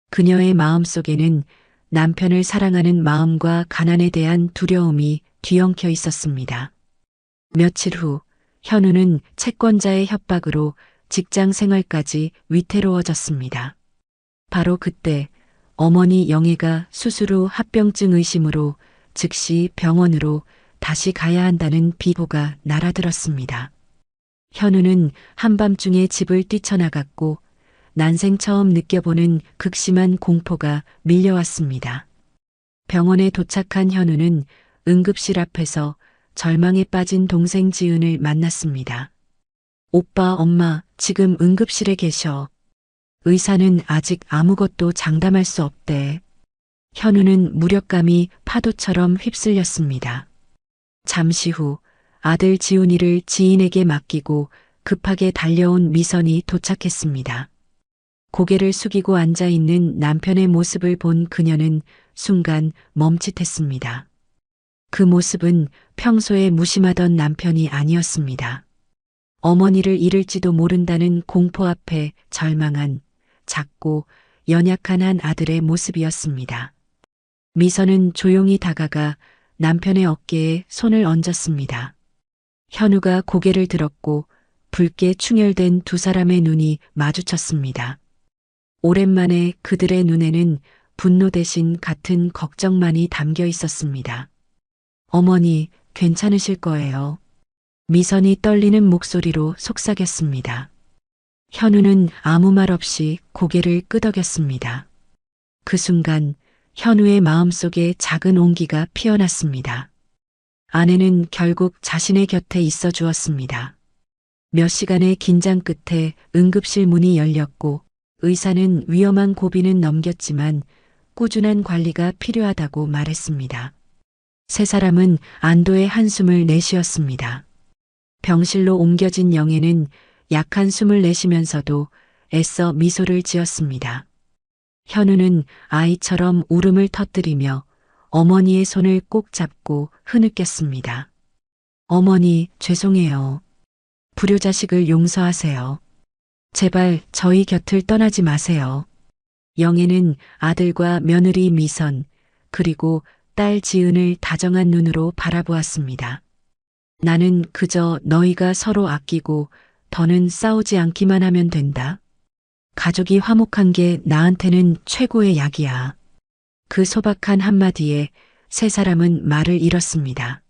그녀의 마음속에는 남편을 사랑하는 마음과 가난에 대한 두려움이 뒤엉켜 있었습니다. 며칠 후 현우는 채권자의 협박으로 직장 생활까지 위태로워졌습니다. 바로 그때 어머니 영애가 수술 후 합병증 의심으로 즉시 병원으로 다시 가야 한다는 비보가 날아들었습니다. 현우는 한밤중에 집을 뛰쳐나갔고 난생 처음 느껴보는 극심한 공포가 밀려왔습니다. 병원에 도착한 현우는 응급실 앞에서 절망에 빠진 동생 지은을 만났습니다. 오빠, 엄마, 지금 응급실에 계셔. 의사는 아직 아무것도 장담할 수 없대. 현우는 무력감이 파도처럼 휩쓸렸습니다. 잠시 후 아들 지훈이를 지인에게 맡기고 급하게 달려온 미선이 도착했습니다. 고개를 숙이고 앉아 있는 남편의 모습을 본 그녀는 순간 멈칫했습니다. 그 모습은 평소에 무심하던 남편이 아니었습니다. 어머니를 잃을지도 모른다는 공포 앞에 절망한 작고 연약한 한 아들의 모습이었습니다. 미선은 조용히 다가가 남편의 어깨에 손을 얹었습니다. 현우가 고개를 들었고 붉게 충혈된 두 사람의 눈이 마주쳤습니다. 오랜만에 그들의 눈에는 분노 대신 같은 걱정만이 담겨 있었습니다. 어머니, 괜찮으실 거예요. 미선이 떨리는 목소리로 속삭였습니다. 현우는 아무 말 없이 고개를 끄덕였습니다. 그 순간 현우의 마음속에 작은 온기가 피어났습니다. 아내는 결국 자신의 곁에 있어 주었습니다. 몇 시간의 긴장 끝에 응급실 문이 열렸고 의사는 위험한 고비는 넘겼지만 꾸준한 관리가 필요하다고 말했습니다. 세 사람은 안도의 한숨을 내쉬었습니다. 병실로 옮겨진 영애는 약한 숨을 내쉬면서도 애써 미소를 지었습니다. 현우는 아이처럼 울음을 터뜨리며 어머니의 손을 꼭 잡고 흐느꼈습니다. 어머니, 죄송해요. 불효자식을 용서하세요. 제발 저희 곁을 떠나지 마세요. 영애는 아들과 며느리 미선, 그리고 딸 지은을 다정한 눈으로 바라보았습니다. 나는 그저 너희가 서로 아끼고 더는 싸우지 않기만 하면 된다. 가족이 화목한 게 나한테는 최고의 약이야. 그 소박한 한마디에 세 사람은 말을 잃었습니다.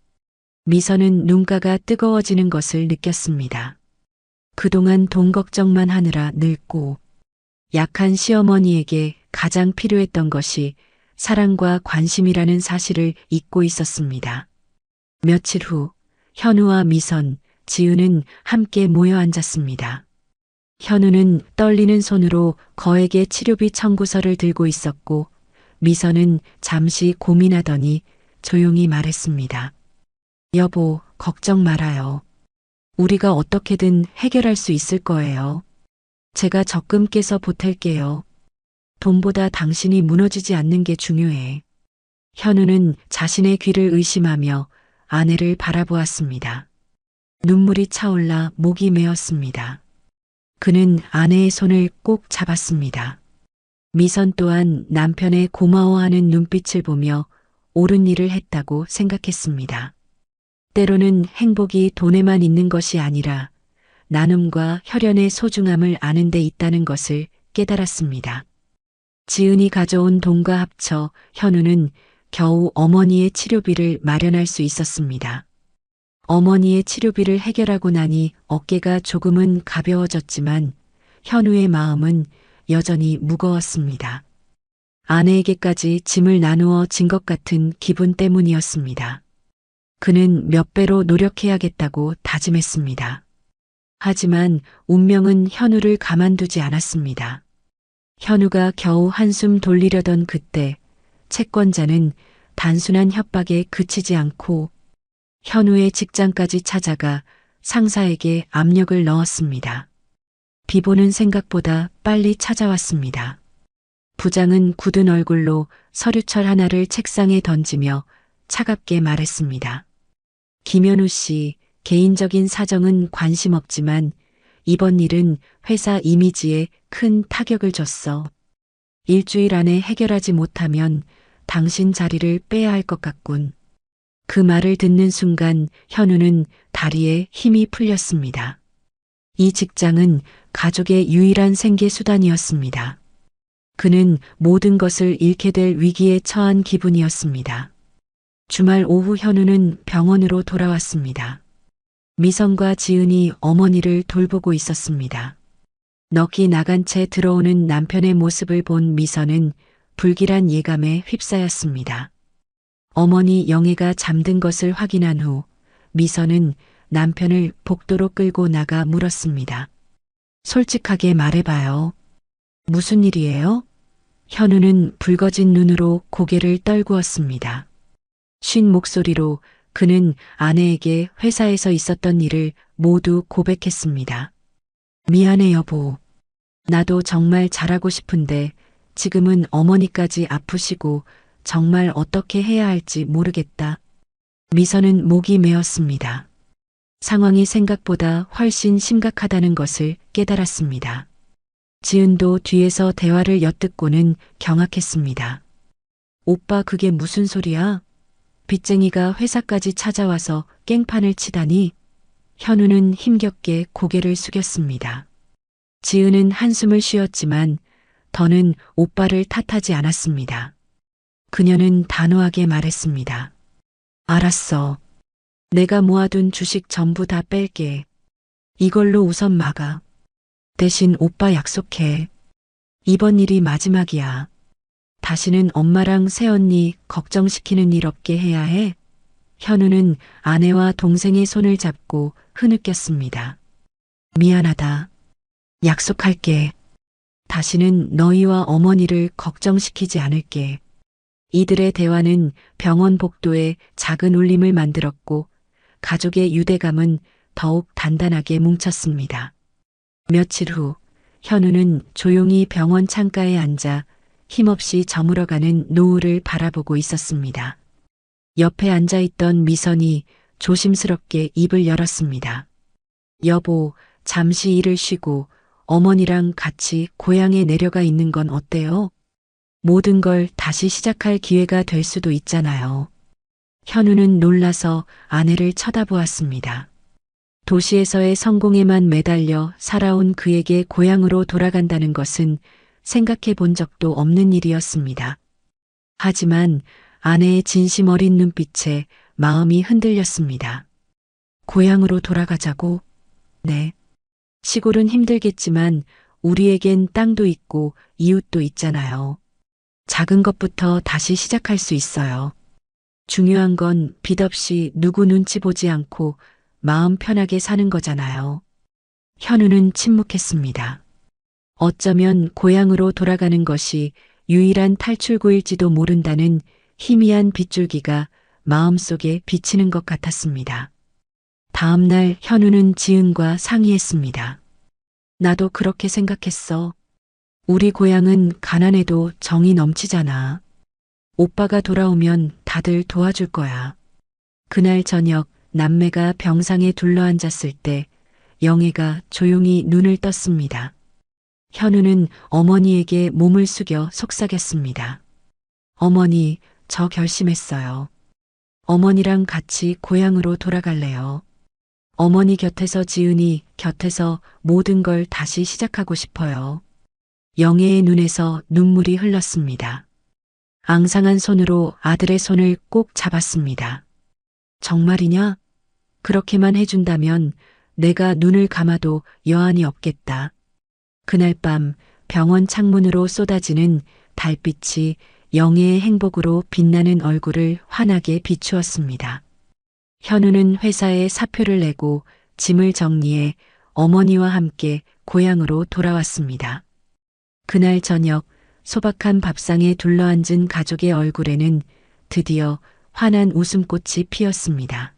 미선은 눈가가 뜨거워지는 것을 느꼈습니다. 그동안 돈 걱정만 하느라 늙고 약한 시어머니에게 가장 필요했던 것이 사랑과 관심이라는 사실을 잊고 있었습니다. 며칠 후 현우와 미선, 지은은 함께 모여 앉았습니다. 현우는 떨리는 손으로 거액의 치료비 청구서를 들고 있었고 미선은 잠시 고민하더니 조용히 말했습니다. 여보, 걱정 말아요. 우리가 어떻게든 해결할 수 있을 거예요. 제가 적금 깨서 보탤게요. 돈보다 당신이 무너지지 않는 게 중요해. 현우는 자신의 귀를 의심하며 아내를 바라보았습니다. 눈물이 차올라 목이 메었습니다. 그는 아내의 손을 꼭 잡았습니다. 미선 또한 남편의 고마워하는 눈빛을 보며 옳은 일을 했다고 생각했습니다. 때로는 행복이 돈에만 있는 것이 아니라 나눔과 혈연의 소중함을 아는 데 있다는 것을 깨달았습니다. 지은이 가져온 돈과 합쳐 현우는 겨우 어머니의 치료비를 마련할 수 있었습니다. 어머니의 치료비를 해결하고 나니 어깨가 조금은 가벼워졌지만 현우의 마음은 여전히 무거웠습니다. 아내에게까지 짐을 나누어 진 것 같은 기분 때문이었습니다. 그는 몇 배로 노력해야겠다고 다짐했습니다. 하지만 운명은 현우를 가만두지 않았습니다. 현우가 겨우 한숨 돌리려던 그때 채권자는 단순한 협박에 그치지 않고 현우의 직장까지 찾아가 상사에게 압력을 넣었습니다. 비보는 생각보다 빨리 찾아왔습니다. 부장은 굳은 얼굴로 서류철 하나를 책상에 던지며 차갑게 말했습니다. 김현우 씨, 개인적인 사정은 관심 없지만 이번 일은 회사 이미지에 큰 타격을 줬어. 일주일 안에 해결하지 못하면 당신 자리를 빼야 할 것 같군. 그 말을 듣는 순간 현우는 다리에 힘이 풀렸습니다. 이 직장은 가족의 유일한 생계 수단이었습니다. 그는 모든 것을 잃게 될 위기에 처한 기분이었습니다. 주말 오후 현우는 병원으로 돌아왔습니다. 미선과 지은이 어머니를 돌보고 있었습니다. 넋이 나간 채 들어오는 남편의 모습을 본 미선은 불길한 예감에 휩싸였습니다. 어머니 영애가 잠든 것을 확인한 후 미선은 남편을 복도로 끌고 나가 물었습니다. 솔직하게 말해봐요. 무슨 일이에요? 현우는 붉어진 눈으로 고개를 떨구었습니다. 쉰 목소리로 그는 아내에게 회사에서 있었던 일을 모두 고백했습니다. 미안해 여보. 나도 정말 잘하고 싶은데 지금은 어머니까지 아프시고 정말 어떻게 해야 할지 모르겠다. 미선은 목이 메었습니다. 상황이 생각보다 훨씬 심각하다는 것을 깨달았습니다. 지은도 뒤에서 대화를 엿듣고는 경악했습니다. 오빠 그게 무슨 소리야? 빚쟁이가 회사까지 찾아와서 깽판을 치다니. 현우는 힘겹게 고개를 숙였습니다. 지은은 한숨을 쉬었지만 더는 오빠를 탓하지 않았습니다. 그녀는 단호하게 말했습니다. 알았어. 내가 모아둔 주식 전부 다 뺄게. 이걸로 우선 막아. 대신 오빠 약속해. 이번 일이 마지막이야. 다시는 엄마랑 새언니 걱정시키는 일 없게 해야 해. 현우는 아내와 동생의 손을 잡고 흐느꼈습니다. 미안하다. 약속할게. 다시는 너희와 어머니를 걱정시키지 않을게. 이들의 대화는 병원 복도에 작은 울림을 만들었고 가족의 유대감은 더욱 단단하게 뭉쳤습니다. 며칠 후 현우는 조용히 병원 창가에 앉아 힘없이 저물어가는 노을을 바라보고 있었습니다. 옆에 앉아있던 미선이 조심스럽게 입을 열었습니다. 여보, 잠시 일을 쉬고 어머니랑 같이 고향에 내려가 있는 건 어때요? 모든 걸 다시 시작할 기회가 될 수도 있잖아요. 현우는 놀라서 아내를 쳐다보았습니다. 도시에서의 성공에만 매달려 살아온 그에게 고향으로 돌아간다는 것은 생각해 본 적도 없는 일이었습니다. 하지만 아내의 진심 어린 눈빛에 마음이 흔들렸습니다. 고향으로 돌아가자고? 네. 시골은 힘들겠지만 우리에겐 땅도 있고 이웃도 있잖아요. 작은 것부터 다시 시작할 수 있어요. 중요한 건 빚 없이 누구 눈치 보지 않고 마음 편하게 사는 거잖아요. 현우는 침묵했습니다. 어쩌면 고향으로 돌아가는 것이 유일한 탈출구일지도 모른다는 희미한 빗줄기가 마음속에 비치는 것 같았습니다. 다음 날 현우는 지은과 상의했습니다. 나도 그렇게 생각했어. 우리 고향은 가난해도 정이 넘치잖아. 오빠가 돌아오면 다들 도와줄 거야. 그날 저녁 남매가 병상에 둘러앉았을 때 영애가 조용히 눈을 떴습니다. 현우는 어머니에게 몸을 숙여 속삭였습니다. 어머니, 저 결심했어요. 어머니랑 같이 고향으로 돌아갈래요. 어머니 곁에서 지은이 곁에서 모든 걸 다시 시작하고 싶어요. 영애의 눈에서 눈물이 흘렀습니다. 앙상한 손으로 아들의 손을 꼭 잡았습니다. 정말이냐? 그렇게만 해준다면 내가 눈을 감아도 여한이 없겠다. 그날 밤 병원 창문으로 쏟아지는 달빛이 영애의 행복으로 빛나는 얼굴을 환하게 비추었습니다. 현우는 회사에 사표를 내고 짐을 정리해 어머니와 함께 고향으로 돌아왔습니다. 그날 저녁 소박한 밥상에 둘러앉은 가족의 얼굴에는 드디어 환한 웃음꽃이 피었습니다.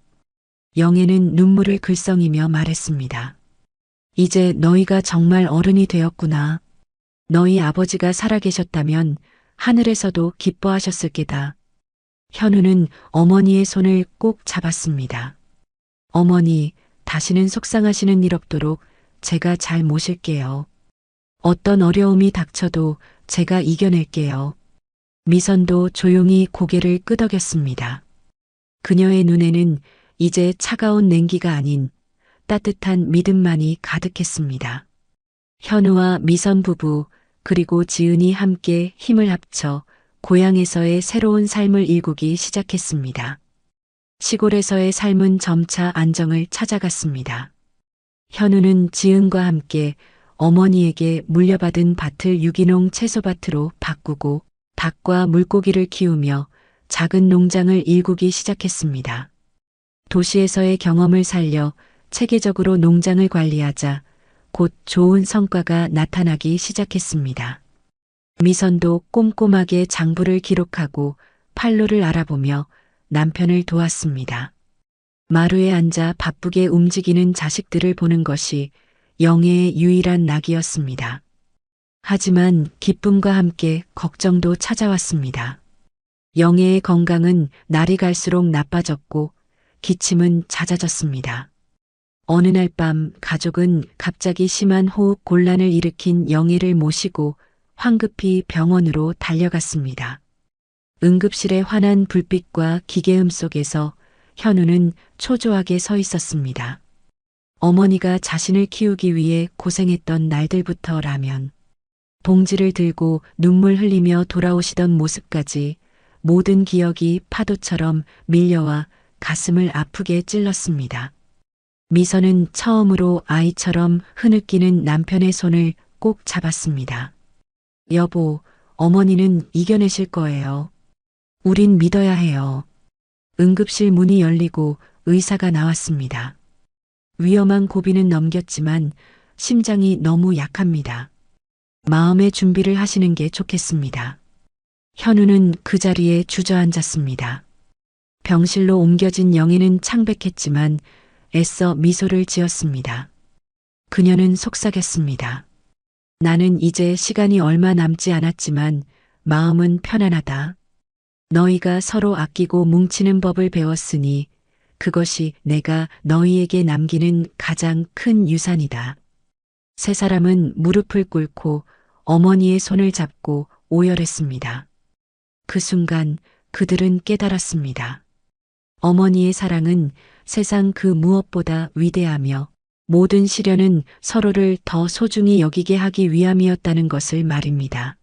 영애는 눈물을 글썽이며 말했습니다. 이제 너희가 정말 어른이 되었구나. 너희 아버지가 살아계셨다면 하늘에서도 기뻐하셨을 게다. 현우는 어머니의 손을 꼭 잡았습니다. 어머니, 다시는 속상하시는 일 없도록 제가 잘 모실게요. 어떤 어려움이 닥쳐도 제가 이겨낼게요. 미선도 조용히 고개를 끄덕였습니다. 그녀의 눈에는 이제 차가운 냉기가 아닌 따뜻한 믿음만이 가득했습니다. 현우와 미선 부부 그리고 지은이 함께 힘을 합쳐 고향에서의 새로운 삶을 일구기 시작했습니다. 시골에서의 삶은 점차 안정을 찾아갔습니다. 현우는 지은과 함께 어머니에게 물려받은 밭을 유기농 채소밭으로 바꾸고 닭과 물고기를 키우며 작은 농장을 일구기 시작했습니다. 도시에서의 경험을 살려 체계적으로 농장을 관리하자 곧 좋은 성과가 나타나기 시작했습니다. 미선도 꼼꼼하게 장부를 기록하고 판로를 알아보며 남편을 도왔습니다. 마루에 앉아 바쁘게 움직이는 자식들을 보는 것이 영애의 유일한 낙이었습니다. 하지만 기쁨과 함께 걱정도 찾아왔습니다. 영애의 건강은 날이 갈수록 나빠졌고 기침은 잦아졌습니다. 어느 날 밤 가족은 갑자기 심한 호흡 곤란을 일으킨 영애를 모시고 황급히 병원으로 달려갔습니다. 응급실의 환한 불빛과 기계음 속에서 현우는 초조하게 서 있었습니다. 어머니가 자신을 키우기 위해 고생했던 날들부터라면 봉지를 들고 눈물 흘리며 돌아오시던 모습까지 모든 기억이 파도처럼 밀려와 가슴을 아프게 찔렀습니다. 미선은 처음으로 아이처럼 흐느끼는 남편의 손을 꼭 잡았습니다. 여보, 어머니는 이겨내실 거예요. 우린 믿어야 해요. 응급실 문이 열리고 의사가 나왔습니다. 위험한 고비는 넘겼지만 심장이 너무 약합니다. 마음의 준비를 하시는 게 좋겠습니다. 현우는 그 자리에 주저앉았습니다. 병실로 옮겨진 영애는 창백했지만 애써 미소를 지었습니다. 그녀는 속삭였습니다. 나는 이제 시간이 얼마 남지 않았지만 마음은 편안하다. 너희가 서로 아끼고 뭉치는 법을 배웠으니 그것이 내가 너희에게 남기는 가장 큰 유산이다. 세 사람은 무릎을 꿇고 어머니의 손을 잡고 오열했습니다. 그 순간 그들은 깨달았습니다. 어머니의 사랑은 세상 그 무엇보다 위대하며 모든 시련은 서로를 더 소중히 여기게 하기 위함이었다는 것을 말입니다.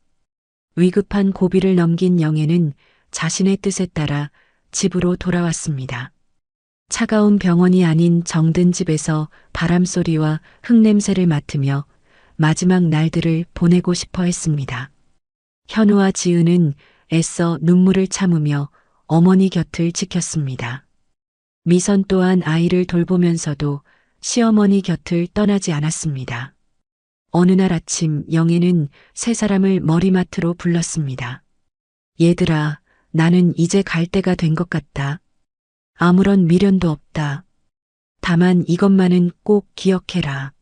위급한 고비를 넘긴 영애는 자신의 뜻에 따라 집으로 돌아왔습니다. 차가운 병원이 아닌 정든 집에서 바람소리와 흙냄새를 맡으며 마지막 날들을 보내고 싶어 했습니다. 현우와 지은은 애써 눈물을 참으며 어머니 곁을 지켰습니다. 미선 또한 아이를 돌보면서도 시어머니 곁을 떠나지 않았습니다. 어느 날 아침 영애는 세 사람을 머리맡으로 불렀습니다. 얘들아, 나는 이제 갈 때가 된 것 같다. 아무런 미련도 없다. 다만 이것만은 꼭 기억해라.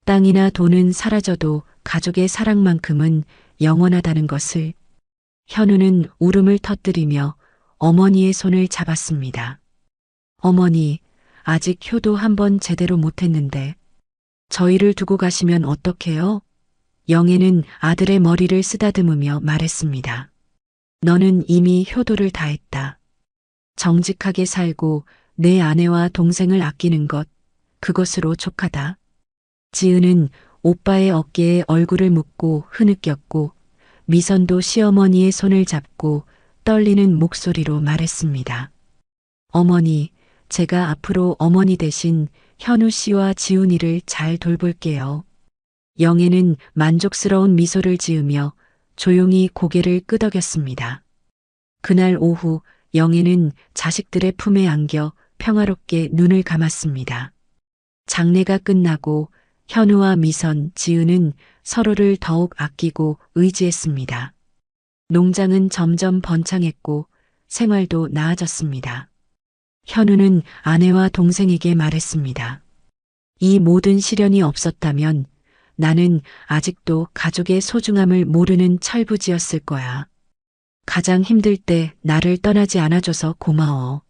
땅이나 돈은 사라져도 가족의 사랑만큼은 영원하다는 것을. 현우는 울음을 터뜨리며 어머니의 손을 잡았습니다. 어머니, 아직 효도 한번 제대로 못했는데 저희를 두고 가시면 어떡해요? 영애는 아들의 머리를 쓰다듬으며 말했습니다. 너는 이미 효도를 다했다. 정직하게 살고 내 아내와 동생을 아끼는 것, 그것으로 족하다. 지은은 오빠의 어깨에 얼굴을 묻고 흐느꼈고 미선도 시어머니의 손을 잡고 떨리는 목소리로 말했습니다. 어머니, 제가 앞으로 어머니 대신 현우 씨와 지훈이를 잘 돌볼게요. 영애는 만족스러운 미소를 지으며 조용히 고개를 끄덕였습니다. 그날 오후 영애는 자식들의 품에 안겨 평화롭게 눈을 감았습니다. 장례가 끝나고 현우와 미선, 지은은 서로를 더욱 아끼고 의지했습니다. 농장은 점점 번창했고 생활도 나아졌습니다. 현우는 아내와 동생에게 말했습니다. 이 모든 시련이 없었다면 나는 아직도 가족의 소중함을 모르는 철부지였을 거야. 가장 힘들 때 나를 떠나지 않아줘서 고마워.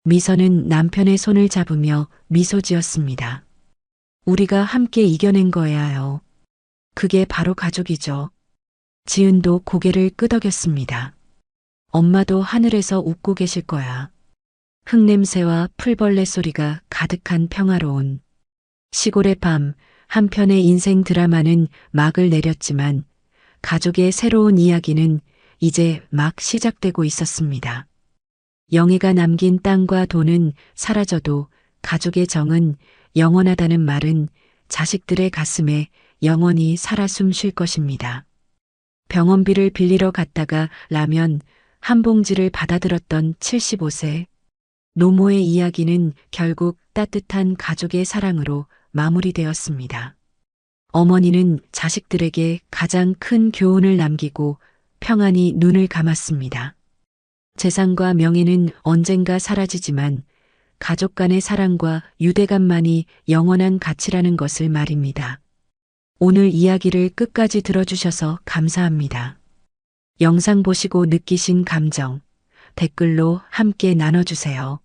미선은 남편의 손을 잡으며 미소 지었습니다. 우리가 함께 이겨낸 거야요. 그게 바로 가족이죠. 지은도 고개를 끄덕였습니다. 엄마도 하늘에서 웃고 계실 거야. 흙냄새와 풀벌레 소리가 가득한 평화로운 시골의 밤, 한편의 인생 드라마는 막을 내렸지만 가족의 새로운 이야기는 이제 막 시작되고 있었습니다. 영희가 남긴 땅과 돈은 사라져도 가족의 정은 영원하다는 말은 자식들의 가슴에 영원히 살아 숨 쉴 것입니다. 병원비를 빌리러 갔다가 라면 한 봉지를 받아들었던 75세 노모의 이야기는 결국 따뜻한 가족의 사랑으로 마무리되었습니다. 어머니는 자식들에게 가장 큰 교훈을 남기고 평안히 눈을 감았습니다. 재산과 명예는 언젠가 사라지지만 가족 간의 사랑과 유대감만이 영원한 가치라는 것을 말입니다. 오늘 이야기를 끝까지 들어주셔서 감사합니다. 영상 보시고 느끼신 감정, 댓글로 함께 나눠주세요.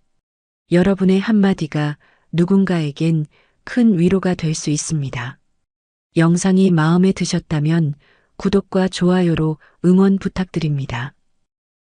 여러분의 한마디가 누군가에겐 큰 위로가 될 수 있습니다. 영상이 마음에 드셨다면 구독과 좋아요로 응원 부탁드립니다.